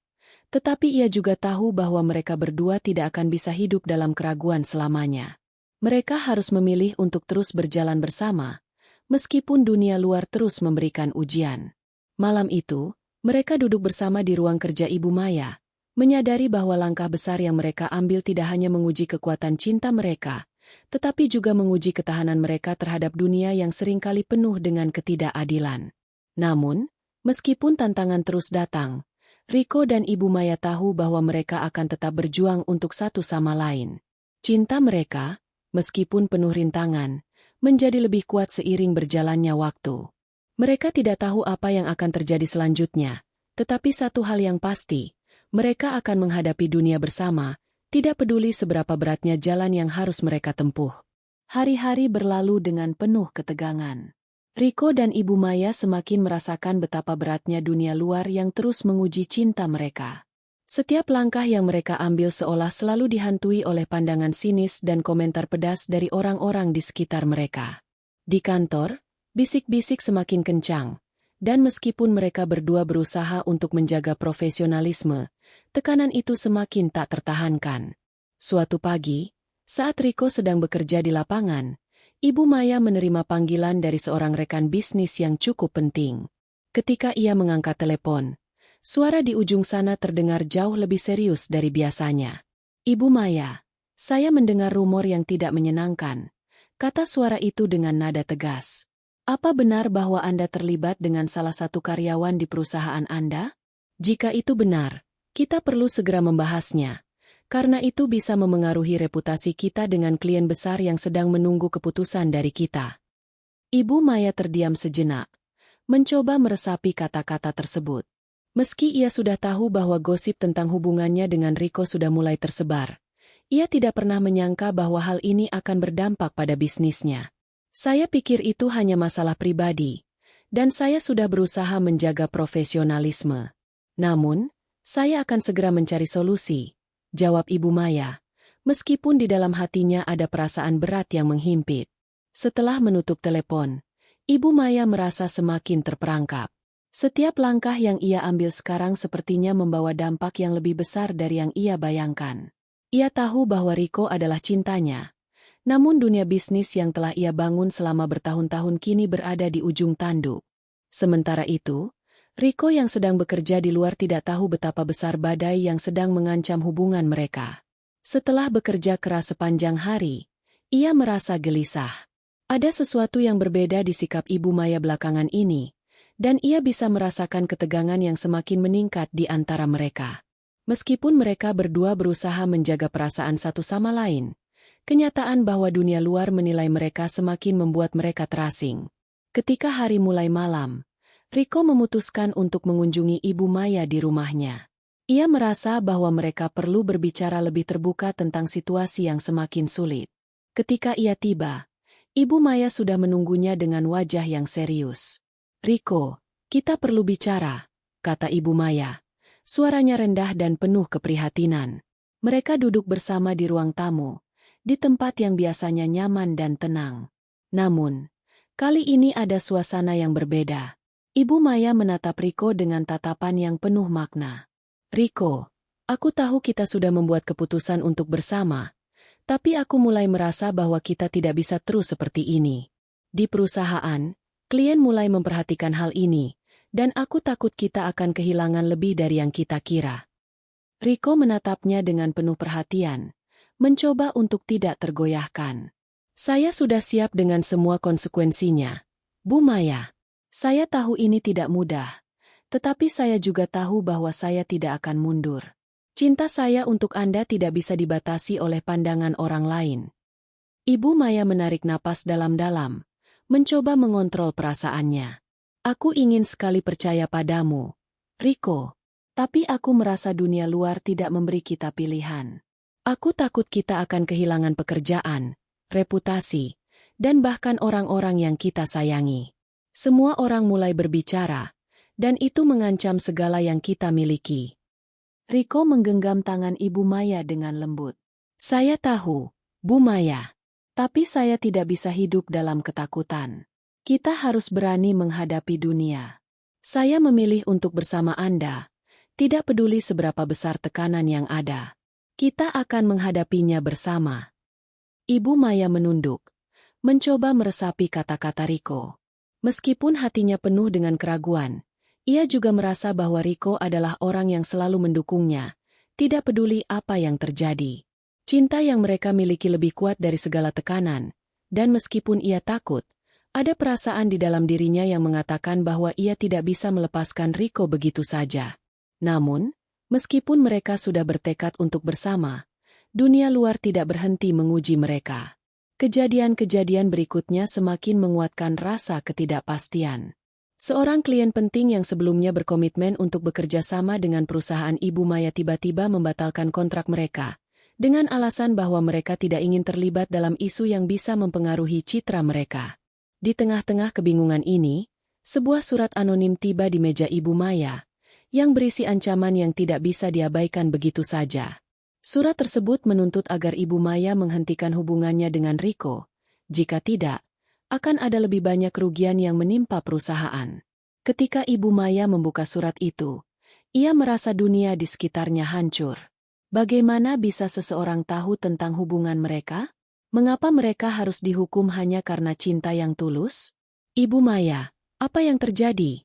tetapi ia juga tahu bahwa mereka berdua tidak akan bisa hidup dalam keraguan selamanya. Mereka harus memilih untuk terus berjalan bersama, meskipun dunia luar terus memberikan ujian. Malam itu, mereka duduk bersama di ruang kerja Ibu Maya, menyadari bahwa langkah besar yang mereka ambil tidak hanya menguji kekuatan cinta mereka, tetapi juga menguji ketahanan mereka terhadap dunia yang seringkali penuh dengan ketidakadilan. Namun, meskipun tantangan terus datang, Riko dan Ibu Maya tahu bahwa mereka akan tetap berjuang untuk satu sama lain. Cinta mereka, meskipun penuh rintangan, menjadi lebih kuat seiring berjalannya waktu. Mereka tidak tahu apa yang akan terjadi selanjutnya, tetapi satu hal yang pasti, mereka akan menghadapi dunia bersama, tidak peduli seberapa beratnya jalan yang harus mereka tempuh. Hari-hari berlalu dengan penuh ketegangan. Riko dan Ibu Maya semakin merasakan betapa beratnya dunia luar yang terus menguji cinta mereka. Setiap langkah yang mereka ambil seolah selalu dihantui oleh pandangan sinis dan komentar pedas dari orang-orang di sekitar mereka. Di kantor, bisik-bisik semakin kencang, dan meskipun mereka berdua berusaha untuk menjaga profesionalisme, tekanan itu semakin tak tertahankan. Suatu pagi, saat Riko sedang bekerja di lapangan, Ibu Maya menerima panggilan dari seorang rekan bisnis yang cukup penting. Ketika ia mengangkat telepon, suara di ujung sana terdengar jauh lebih serius dari biasanya. "Ibu Maya, saya mendengar rumor yang tidak menyenangkan," kata suara itu dengan nada tegas. "Apa benar bahwa Anda terlibat dengan salah satu karyawan di perusahaan Anda? Jika itu benar, kita perlu segera membahasnya, karena itu bisa memengaruhi reputasi kita dengan klien besar yang sedang menunggu keputusan dari kita." Ibu Maya terdiam sejenak, mencoba meresapi kata-kata tersebut. Meski ia sudah tahu bahwa gosip tentang hubungannya dengan Riko sudah mulai tersebar, ia tidak pernah menyangka bahwa hal ini akan berdampak pada bisnisnya. "Saya pikir itu hanya masalah pribadi, dan saya sudah berusaha menjaga profesionalisme. Namun, saya akan segera mencari solusi," jawab Ibu Maya, meskipun di dalam hatinya ada perasaan berat yang menghimpit. Setelah menutup telepon, Ibu Maya merasa semakin terperangkap. Setiap langkah yang ia ambil sekarang sepertinya membawa dampak yang lebih besar dari yang ia bayangkan. Ia tahu bahwa Riko adalah cintanya, namun dunia bisnis yang telah ia bangun selama bertahun-tahun kini berada di ujung tanduk. Sementara itu, Riko yang sedang bekerja di luar tidak tahu betapa besar badai yang sedang mengancam hubungan mereka. Setelah bekerja keras sepanjang hari, ia merasa gelisah. Ada sesuatu yang berbeda di sikap Ibu Maya belakangan ini, Dan ia bisa merasakan ketegangan yang semakin meningkat di antara mereka. Meskipun mereka berdua berusaha menjaga perasaan satu sama lain, kenyataan bahwa dunia luar menilai mereka semakin membuat mereka terasing. Ketika hari mulai malam, Riko memutuskan untuk mengunjungi Ibu Maya di rumahnya. Ia merasa bahwa mereka perlu berbicara lebih terbuka tentang situasi yang semakin sulit. Ketika ia tiba, Ibu Maya sudah menunggunya dengan wajah yang serius. "Riko, kita perlu bicara," kata Ibu Maya. Suaranya rendah dan penuh keprihatinan. Mereka duduk bersama di ruang tamu, di tempat yang biasanya nyaman dan tenang. Namun, kali ini ada suasana yang berbeda. Ibu Maya menatap Riko dengan tatapan yang penuh makna. "Riko, aku tahu kita sudah membuat keputusan untuk bersama, tapi aku mulai merasa bahwa kita tidak bisa terus seperti ini. Di perusahaan, klien mulai memperhatikan hal ini, dan aku takut kita akan kehilangan lebih dari yang kita kira." Riko menatapnya dengan penuh perhatian, mencoba untuk tidak tergoyahkan. "Saya sudah siap dengan semua konsekuensinya, Bu Maya. Saya tahu ini tidak mudah, tetapi saya juga tahu bahwa saya tidak akan mundur. Cinta saya untuk Anda tidak bisa dibatasi oleh pandangan orang lain." Ibu Maya menarik napas dalam-dalam, mencoba mengontrol perasaannya. "Aku ingin sekali percaya padamu, Riko. Tapi aku merasa dunia luar tidak memberi kita pilihan. Aku takut kita akan kehilangan pekerjaan, reputasi, dan bahkan orang-orang yang kita sayangi. Semua orang mulai berbicara, dan itu mengancam segala yang kita miliki." Riko menggenggam tangan Ibu Maya dengan lembut. "Saya tahu, Bu Maya. Tapi saya tidak bisa hidup dalam ketakutan. Kita harus berani menghadapi dunia. Saya memilih untuk bersama Anda, tidak peduli seberapa besar tekanan yang ada. Kita akan menghadapinya bersama." Ibu Maya menunduk, mencoba meresapi kata-kata Riko. Meskipun hatinya penuh dengan keraguan, ia juga merasa bahwa Riko adalah orang yang selalu mendukungnya, tidak peduli apa yang terjadi. Cinta yang mereka miliki lebih kuat dari segala tekanan, dan meskipun ia takut, ada perasaan di dalam dirinya yang mengatakan bahwa ia tidak bisa melepaskan Riko begitu saja. Namun, meskipun mereka sudah bertekad untuk bersama, dunia luar tidak berhenti menguji mereka. Kejadian-kejadian berikutnya semakin menguatkan rasa ketidakpastian. Seorang klien penting yang sebelumnya berkomitmen untuk bekerja sama dengan perusahaan Ibu Maya tiba-tiba membatalkan kontrak mereka, dengan alasan bahwa mereka tidak ingin terlibat dalam isu yang bisa mempengaruhi citra mereka. Di tengah-tengah kebingungan ini, sebuah surat anonim tiba di meja Ibu Maya, yang berisi ancaman yang tidak bisa diabaikan begitu saja. Surat tersebut menuntut agar Ibu Maya menghentikan hubungannya dengan Riko. Jika tidak, akan ada lebih banyak kerugian yang menimpa perusahaan. Ketika Ibu Maya membuka surat itu, ia merasa dunia di sekitarnya hancur. Bagaimana bisa seseorang tahu tentang hubungan mereka? Mengapa mereka harus dihukum hanya karena cinta yang tulus? "Ibu Maya, apa yang terjadi?"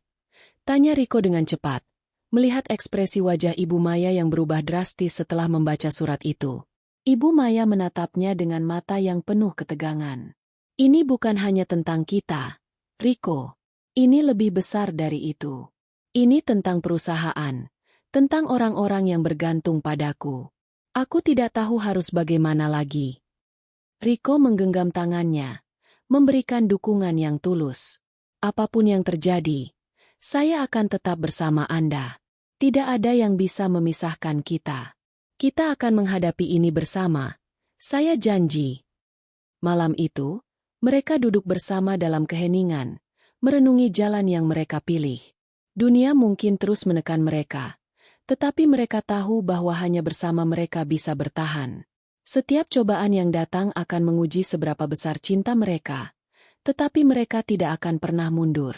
tanya Riko dengan cepat, melihat ekspresi wajah Ibu Maya yang berubah drastis setelah membaca surat itu. Ibu Maya menatapnya dengan mata yang penuh ketegangan. "Ini bukan hanya tentang kita, Riko. Ini lebih besar dari itu. Ini tentang perusahaan, tentang orang-orang yang bergantung padaku. Aku tidak tahu harus bagaimana lagi." Riko menggenggam tangannya, memberikan dukungan yang tulus. "Apapun yang terjadi, saya akan tetap bersama Anda. Tidak ada yang bisa memisahkan kita. Kita akan menghadapi ini bersama. Saya janji." Malam itu, mereka duduk bersama dalam keheningan, merenungi jalan yang mereka pilih. Dunia mungkin terus menekan mereka, tetapi mereka tahu bahwa hanya bersama mereka bisa bertahan. Setiap cobaan yang datang akan menguji seberapa besar cinta mereka, tetapi mereka tidak akan pernah mundur.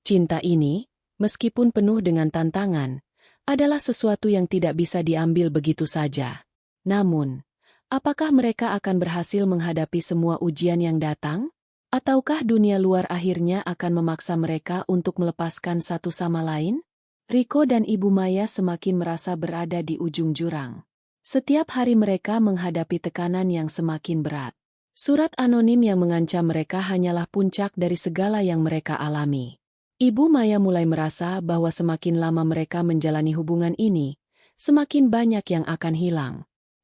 Cinta ini, meskipun penuh dengan tantangan, adalah sesuatu yang tidak bisa diambil begitu saja. Namun, apakah mereka akan berhasil menghadapi semua ujian yang datang? Ataukah dunia luar akhirnya akan memaksa mereka untuk melepaskan satu sama lain? Riko dan Ibu Maya semakin merasa berada di ujung jurang. Setiap hari mereka menghadapi tekanan yang semakin berat. Surat anonim yang mengancam mereka hanyalah puncak dari segala yang mereka alami. Ibu Maya mulai merasa bahwa semakin lama mereka menjalani hubungan ini, semakin banyak yang akan hilang.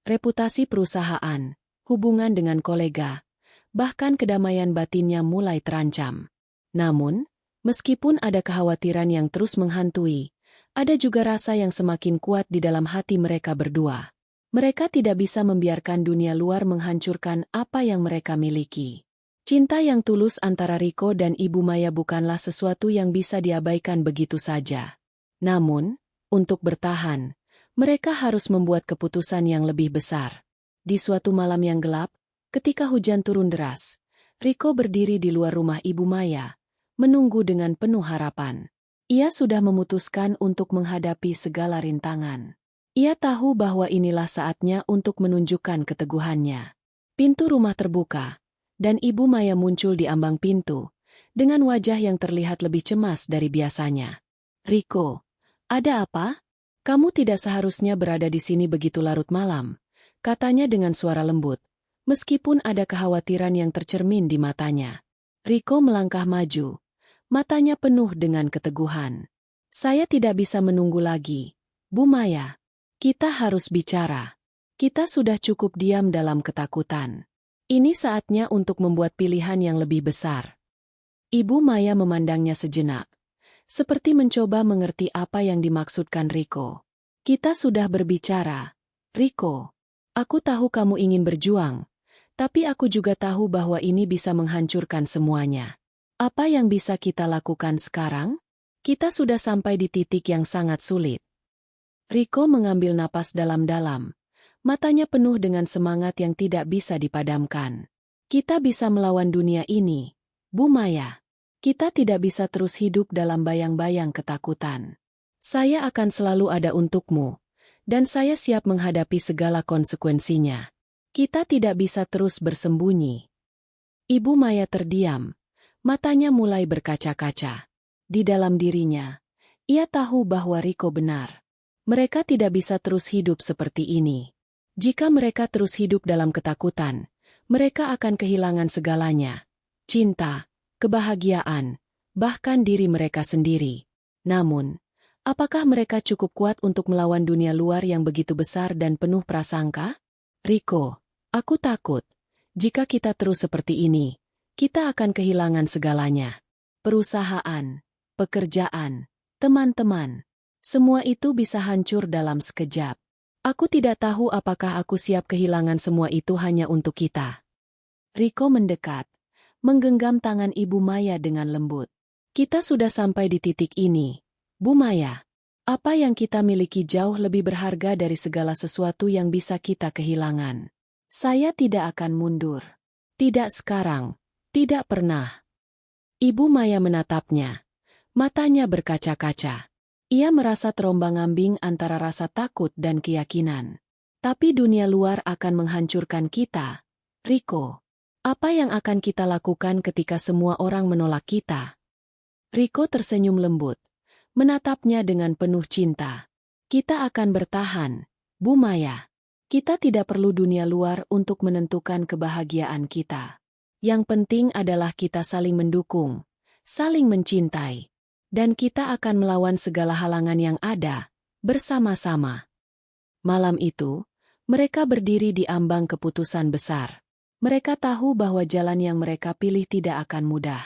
Reputasi perusahaan, hubungan dengan kolega, bahkan kedamaian batinnya mulai terancam. Namun, meskipun ada kekhawatiran yang terus menghantui, ada juga rasa yang semakin kuat di dalam hati mereka berdua. Mereka tidak bisa membiarkan dunia luar menghancurkan apa yang mereka miliki. Cinta yang tulus antara Riko dan Ibu Maya bukanlah sesuatu yang bisa diabaikan begitu saja. Namun, untuk bertahan, mereka harus membuat keputusan yang lebih besar. Di suatu malam yang gelap, ketika hujan turun deras, Riko berdiri di luar rumah Ibu Maya, menunggu dengan penuh harapan. Ia sudah memutuskan untuk menghadapi segala rintangan. Ia tahu bahwa inilah saatnya untuk menunjukkan keteguhannya. Pintu rumah terbuka, dan Ibu Maya muncul di ambang pintu, dengan wajah yang terlihat lebih cemas dari biasanya. "Riko, ada apa? Kamu tidak seharusnya berada di sini begitu larut malam," katanya dengan suara lembut, meskipun ada kekhawatiran yang tercermin di matanya. Riko melangkah maju, matanya penuh dengan keteguhan. "Saya tidak bisa menunggu lagi, Bu Maya. Kita harus bicara. Kita sudah cukup diam dalam ketakutan. Ini saatnya untuk membuat pilihan yang lebih besar." Ibu Maya memandangnya sejenak, seperti mencoba mengerti apa yang dimaksudkan Riko. "Kita sudah berbicara, Riko. Aku tahu kamu ingin berjuang, tapi aku juga tahu bahwa ini bisa menghancurkan semuanya. Apa yang bisa kita lakukan sekarang? Kita sudah sampai di titik yang sangat sulit." Riko mengambil napas dalam-dalam. Matanya penuh dengan semangat yang tidak bisa dipadamkan. "Kita bisa melawan dunia ini, Bu Maya. Kita tidak bisa terus hidup dalam bayang-bayang ketakutan. Saya akan selalu ada untukmu, dan saya siap menghadapi segala konsekuensinya. Kita tidak bisa terus bersembunyi." Ibu Maya terdiam, matanya mulai berkaca-kaca. Di dalam dirinya, ia tahu bahwa Riko benar. Mereka tidak bisa terus hidup seperti ini. Jika mereka terus hidup dalam ketakutan, mereka akan kehilangan segalanya. Cinta, kebahagiaan, bahkan diri mereka sendiri. Namun, apakah mereka cukup kuat untuk melawan dunia luar yang begitu besar dan penuh prasangka? "Riko, aku takut. Jika kita terus seperti ini, kita akan kehilangan segalanya. Perusahaan, pekerjaan, teman-teman. Semua itu bisa hancur dalam sekejap. Aku tidak tahu apakah aku siap kehilangan semua itu hanya untuk kita." Riko mendekat, menggenggam tangan Ibu Maya dengan lembut. "Kita sudah sampai di titik ini, Bu Maya. Apa yang kita miliki jauh lebih berharga dari segala sesuatu yang bisa kita kehilangan. Saya tidak akan mundur. Tidak sekarang, tidak pernah." Ibu Maya menatapnya. Matanya berkaca-kaca. Ia merasa terombang-ambing antara rasa takut dan keyakinan. "Tapi dunia luar akan menghancurkan kita, Riko. Apa yang akan kita lakukan ketika semua orang menolak kita?" Riko tersenyum lembut, menatapnya dengan penuh cinta. "Kita akan bertahan, Bu Maya. Kita tidak perlu dunia luar untuk menentukan kebahagiaan kita. Yang penting adalah kita saling mendukung, saling mencintai. Dan kita akan melawan segala halangan yang ada, bersama-sama." Malam itu, mereka berdiri di ambang keputusan besar. Mereka tahu bahwa jalan yang mereka pilih tidak akan mudah.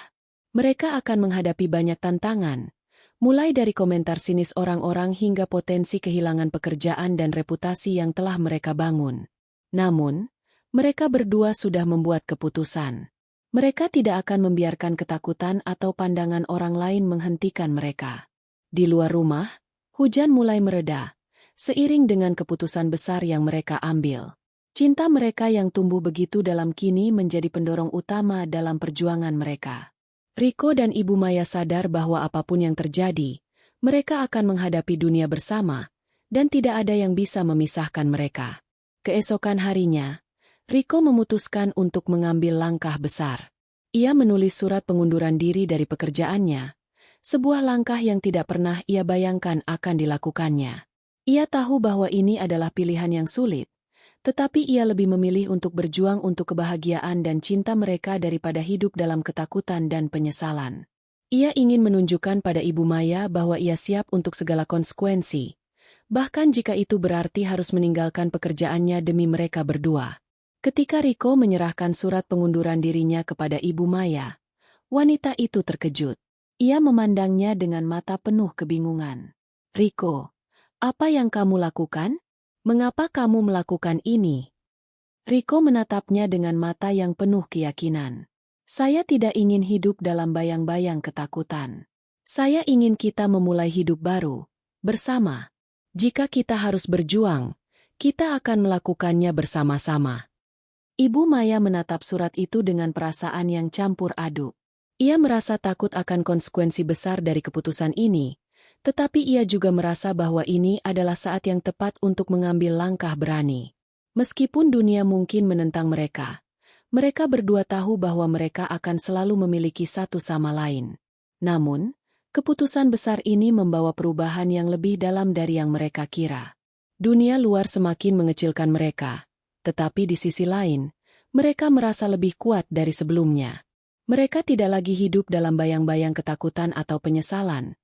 Mereka akan menghadapi banyak tantangan, mulai dari komentar sinis orang-orang hingga potensi kehilangan pekerjaan dan reputasi yang telah mereka bangun. Namun, mereka berdua sudah membuat keputusan. Mereka tidak akan membiarkan ketakutan atau pandangan orang lain menghentikan mereka. Di luar rumah, hujan mulai mereda, seiring dengan keputusan besar yang mereka ambil. Cinta mereka yang tumbuh begitu dalam kini menjadi pendorong utama dalam perjuangan mereka. Riko dan Ibu Maya sadar bahwa apapun yang terjadi, mereka akan menghadapi dunia bersama, dan tidak ada yang bisa memisahkan mereka. Keesokan harinya, Riko memutuskan untuk mengambil langkah besar. Ia menulis surat pengunduran diri dari pekerjaannya, sebuah langkah yang tidak pernah ia bayangkan akan dilakukannya. Ia tahu bahwa ini adalah pilihan yang sulit, tetapi ia lebih memilih untuk berjuang untuk kebahagiaan dan cinta mereka daripada hidup dalam ketakutan dan penyesalan. Ia ingin menunjukkan pada Ibu Maya bahwa ia siap untuk segala konsekuensi, bahkan jika itu berarti harus meninggalkan pekerjaannya demi mereka berdua. Ketika Riko menyerahkan surat pengunduran dirinya kepada Ibu Maya, wanita itu terkejut. Ia memandangnya dengan mata penuh kebingungan. "Riko, apa yang kamu lakukan? Mengapa kamu melakukan ini?" Riko menatapnya dengan mata yang penuh keyakinan. "Saya tidak ingin hidup dalam bayang-bayang ketakutan. Saya ingin kita memulai hidup baru, bersama. Jika kita harus berjuang, kita akan melakukannya bersama-sama." Ibu Maya menatap surat itu dengan perasaan yang campur aduk. Ia merasa takut akan konsekuensi besar dari keputusan ini, tetapi ia juga merasa bahwa ini adalah saat yang tepat untuk mengambil langkah berani. Meskipun dunia mungkin menentang mereka, mereka berdua tahu bahwa mereka akan selalu memiliki satu sama lain. Namun, keputusan besar ini membawa perubahan yang lebih dalam dari yang mereka kira. Dunia luar semakin mengecilkan mereka, tetapi di sisi lain, mereka merasa lebih kuat dari sebelumnya. Mereka tidak lagi hidup dalam bayang-bayang ketakutan atau penyesalan,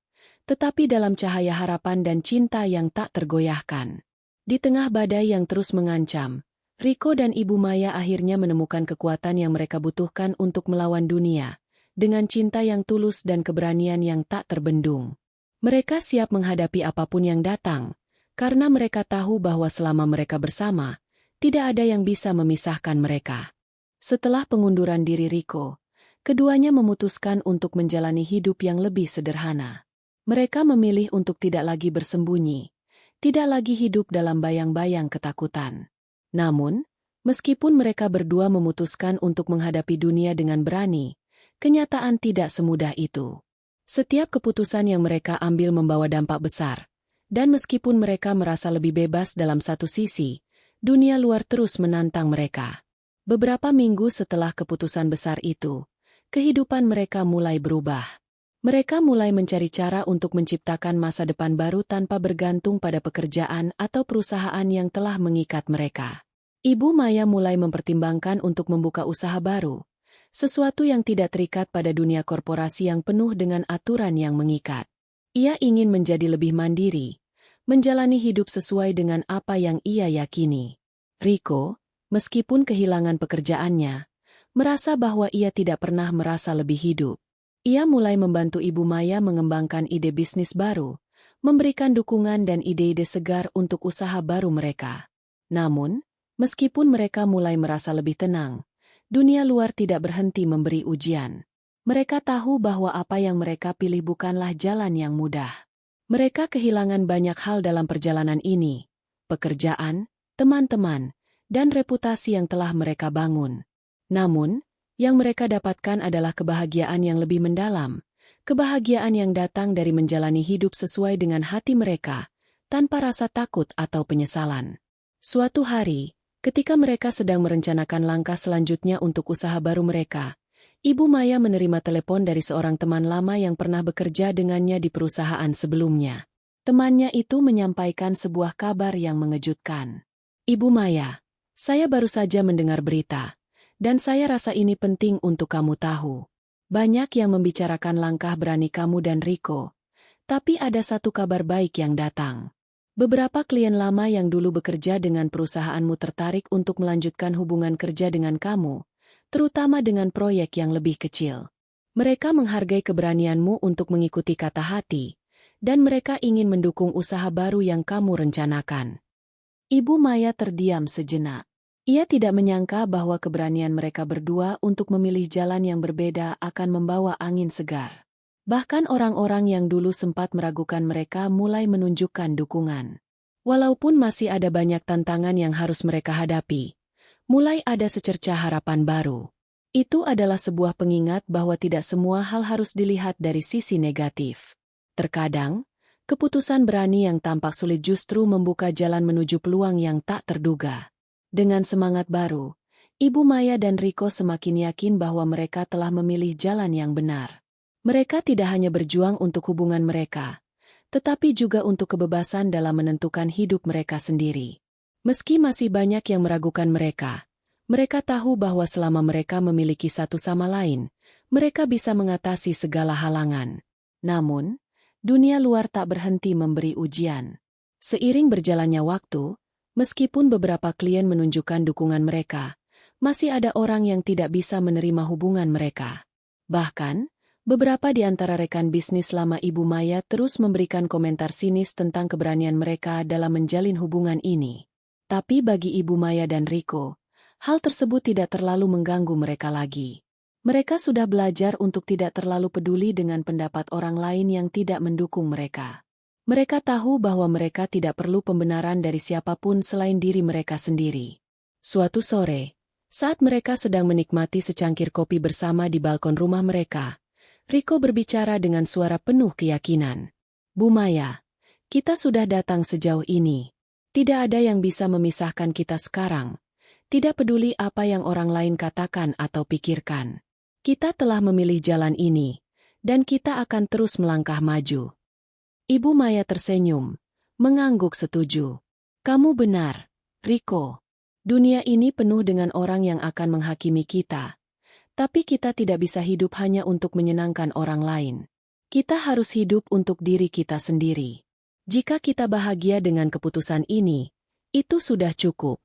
tetapi dalam cahaya harapan dan cinta yang tak tergoyahkan. Di tengah badai yang terus mengancam, Riko dan Ibu Maya akhirnya menemukan kekuatan yang mereka butuhkan untuk melawan dunia, dengan cinta yang tulus dan keberanian yang tak terbendung. Mereka siap menghadapi apapun yang datang, karena mereka tahu bahwa selama mereka bersama, tidak ada yang bisa memisahkan mereka. Setelah pengunduran diri Riko, keduanya memutuskan untuk menjalani hidup yang lebih sederhana. Mereka memilih untuk tidak lagi bersembunyi, tidak lagi hidup dalam bayang-bayang ketakutan. Namun, meskipun mereka berdua memutuskan untuk menghadapi dunia dengan berani, kenyataan tidak semudah itu. Setiap keputusan yang mereka ambil membawa dampak besar, dan meskipun mereka merasa lebih bebas dalam satu sisi, dunia luar terus menantang mereka. Beberapa minggu setelah keputusan besar itu, kehidupan mereka mulai berubah. Mereka mulai mencari cara untuk menciptakan masa depan baru tanpa bergantung pada pekerjaan atau perusahaan yang telah mengikat mereka. Ibu Maya mulai mempertimbangkan untuk membuka usaha baru, sesuatu yang tidak terikat pada dunia korporasi yang penuh dengan aturan yang mengikat. Ia ingin menjadi lebih mandiri, menjalani hidup sesuai dengan apa yang ia yakini. Riko, meskipun kehilangan pekerjaannya, merasa bahwa ia tidak pernah merasa lebih hidup. Ia mulai membantu Ibu Maya mengembangkan ide bisnis baru, memberikan dukungan dan ide-ide segar untuk usaha baru mereka. Namun, meskipun mereka mulai merasa lebih tenang, dunia luar tidak berhenti memberi ujian. Mereka tahu bahwa apa yang mereka pilih bukanlah jalan yang mudah. Mereka kehilangan banyak hal dalam perjalanan ini, pekerjaan, teman-teman, dan reputasi yang telah mereka bangun. Namun, yang mereka dapatkan adalah kebahagiaan yang lebih mendalam, kebahagiaan yang datang dari menjalani hidup sesuai dengan hati mereka, tanpa rasa takut atau penyesalan. Suatu hari, ketika mereka sedang merencanakan langkah selanjutnya untuk usaha baru mereka, Ibu Maya menerima telepon dari seorang teman lama yang pernah bekerja dengannya di perusahaan sebelumnya. Temannya itu menyampaikan sebuah kabar yang mengejutkan. "Ibu Maya, saya baru saja mendengar berita. Dan saya rasa ini penting untuk kamu tahu. Banyak yang membicarakan langkah berani kamu dan Riko, tapi ada satu kabar baik yang datang. Beberapa klien lama yang dulu bekerja dengan perusahaanmu tertarik untuk melanjutkan hubungan kerja dengan kamu, terutama dengan proyek yang lebih kecil. Mereka menghargai keberanianmu untuk mengikuti kata hati, dan mereka ingin mendukung usaha baru yang kamu rencanakan." Ibu Maya terdiam sejenak. Ia tidak menyangka bahwa keberanian mereka berdua untuk memilih jalan yang berbeda akan membawa angin segar. Bahkan orang-orang yang dulu sempat meragukan mereka mulai menunjukkan dukungan. Walaupun masih ada banyak tantangan yang harus mereka hadapi, mulai ada secercah harapan baru. Itu adalah sebuah pengingat bahwa tidak semua hal harus dilihat dari sisi negatif. Terkadang, keputusan berani yang tampak sulit justru membuka jalan menuju peluang yang tak terduga. Dengan semangat baru, Ibu Maya dan Riko semakin yakin bahwa mereka telah memilih jalan yang benar. Mereka tidak hanya berjuang untuk hubungan mereka, tetapi juga untuk kebebasan dalam menentukan hidup mereka sendiri. Meski masih banyak yang meragukan mereka tahu bahwa selama mereka memiliki satu sama lain, mereka bisa mengatasi segala halangan. Namun, dunia luar tak berhenti memberi ujian. Seiring berjalannya waktu, meskipun beberapa klien menunjukkan dukungan mereka, masih ada orang yang tidak bisa menerima hubungan mereka. Bahkan, beberapa di antara rekan bisnis lama Ibu Maya terus memberikan komentar sinis tentang keberanian mereka dalam menjalin hubungan ini. Tapi bagi Ibu Maya dan Rico, hal tersebut tidak terlalu mengganggu mereka lagi. Mereka sudah belajar untuk tidak terlalu peduli dengan pendapat orang lain yang tidak mendukung mereka. Mereka tahu bahwa mereka tidak perlu pembenaran dari siapapun selain diri mereka sendiri. Suatu sore, saat mereka sedang menikmati secangkir kopi bersama di balkon rumah mereka, Rico berbicara dengan suara penuh keyakinan. "Bu Maya, kita sudah datang sejauh ini. Tidak ada yang bisa memisahkan kita sekarang. Tidak peduli apa yang orang lain katakan atau pikirkan. Kita telah memilih jalan ini, dan kita akan terus melangkah maju." Ibu Maya tersenyum, mengangguk setuju. "Kamu benar, Rico. Dunia ini penuh dengan orang yang akan menghakimi kita. Tapi kita tidak bisa hidup hanya untuk menyenangkan orang lain. Kita harus hidup untuk diri kita sendiri. Jika kita bahagia dengan keputusan ini, itu sudah cukup."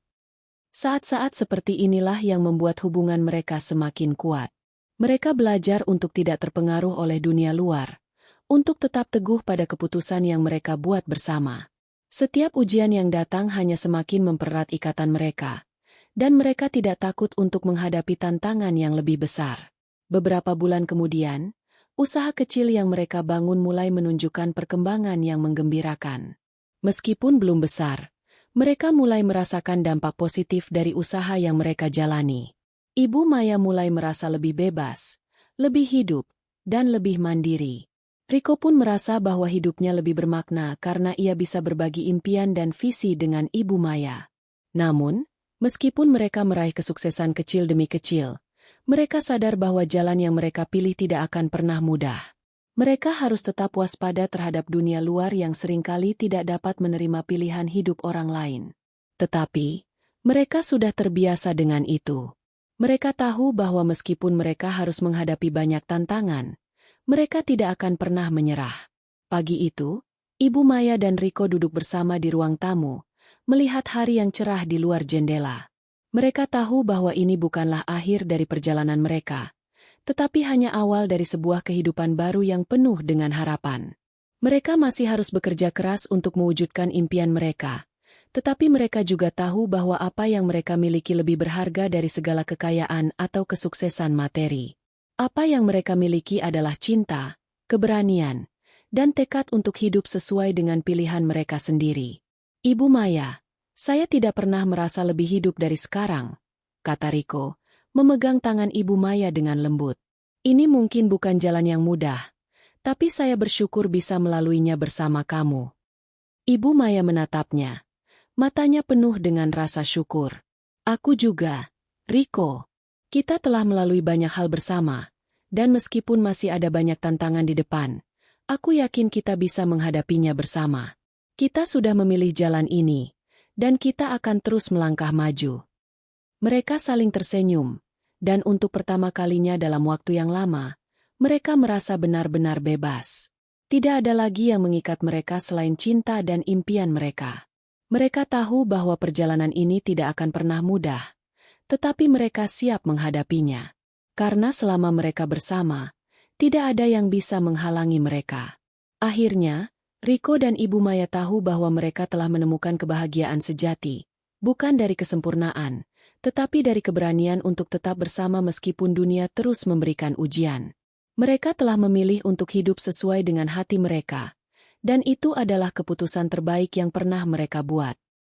Saat-saat seperti inilah yang membuat hubungan mereka semakin kuat. Mereka belajar untuk tidak terpengaruh oleh dunia luar, untuk tetap teguh pada keputusan yang mereka buat bersama. Setiap ujian yang datang hanya semakin mempererat ikatan mereka, dan mereka tidak takut untuk menghadapi tantangan yang lebih besar. Beberapa bulan kemudian, usaha kecil yang mereka bangun mulai menunjukkan perkembangan yang menggembirakan. Meskipun belum besar, mereka mulai merasakan dampak positif dari usaha yang mereka jalani. Ibu Maya mulai merasa lebih bebas, lebih hidup, dan lebih mandiri. Rico pun merasa bahwa hidupnya lebih bermakna karena ia bisa berbagi impian dan visi dengan Ibu Maya. Namun, meskipun mereka meraih kesuksesan kecil demi kecil, mereka sadar bahwa jalan yang mereka pilih tidak akan pernah mudah. Mereka harus tetap waspada terhadap dunia luar yang seringkali tidak dapat menerima pilihan hidup orang lain. Tetapi, mereka sudah terbiasa dengan itu. Mereka tahu bahwa meskipun mereka harus menghadapi banyak tantangan, mereka tidak akan pernah menyerah. Pagi itu, Ibu Maya dan Rico duduk bersama di ruang tamu, melihat hari yang cerah di luar jendela. Mereka tahu bahwa ini bukanlah akhir dari perjalanan mereka, tetapi hanya awal dari sebuah kehidupan baru yang penuh dengan harapan. Mereka masih harus bekerja keras untuk mewujudkan impian mereka, tetapi mereka juga tahu bahwa apa yang mereka miliki lebih berharga dari segala kekayaan atau kesuksesan materi. Apa yang mereka miliki adalah cinta, keberanian, dan tekad untuk hidup sesuai dengan pilihan mereka sendiri. "Ibu Maya, saya tidak pernah merasa lebih hidup dari sekarang," kata Rico, memegang tangan Ibu Maya dengan lembut. "Ini mungkin bukan jalan yang mudah, tapi saya bersyukur bisa melaluinya bersama kamu." Ibu Maya menatapnya, matanya penuh dengan rasa syukur. "Aku juga, Rico. Kita telah melalui banyak hal bersama, dan meskipun masih ada banyak tantangan di depan, aku yakin kita bisa menghadapinya bersama. Kita sudah memilih jalan ini, dan kita akan terus melangkah maju." Mereka saling tersenyum, dan untuk pertama kalinya dalam waktu yang lama, mereka merasa benar-benar bebas. Tidak ada lagi yang mengikat mereka selain cinta dan impian mereka. Mereka tahu bahwa perjalanan ini tidak akan pernah mudah, tetapi mereka siap menghadapinya. Karena selama mereka bersama, tidak ada yang bisa menghalangi mereka. Akhirnya, Rico dan Ibu Maya tahu bahwa mereka telah menemukan kebahagiaan sejati, bukan dari kesempurnaan, tetapi dari keberanian untuk tetap bersama meskipun dunia terus memberikan ujian. Mereka telah memilih untuk hidup sesuai dengan hati mereka, dan itu adalah keputusan terbaik yang pernah mereka buat.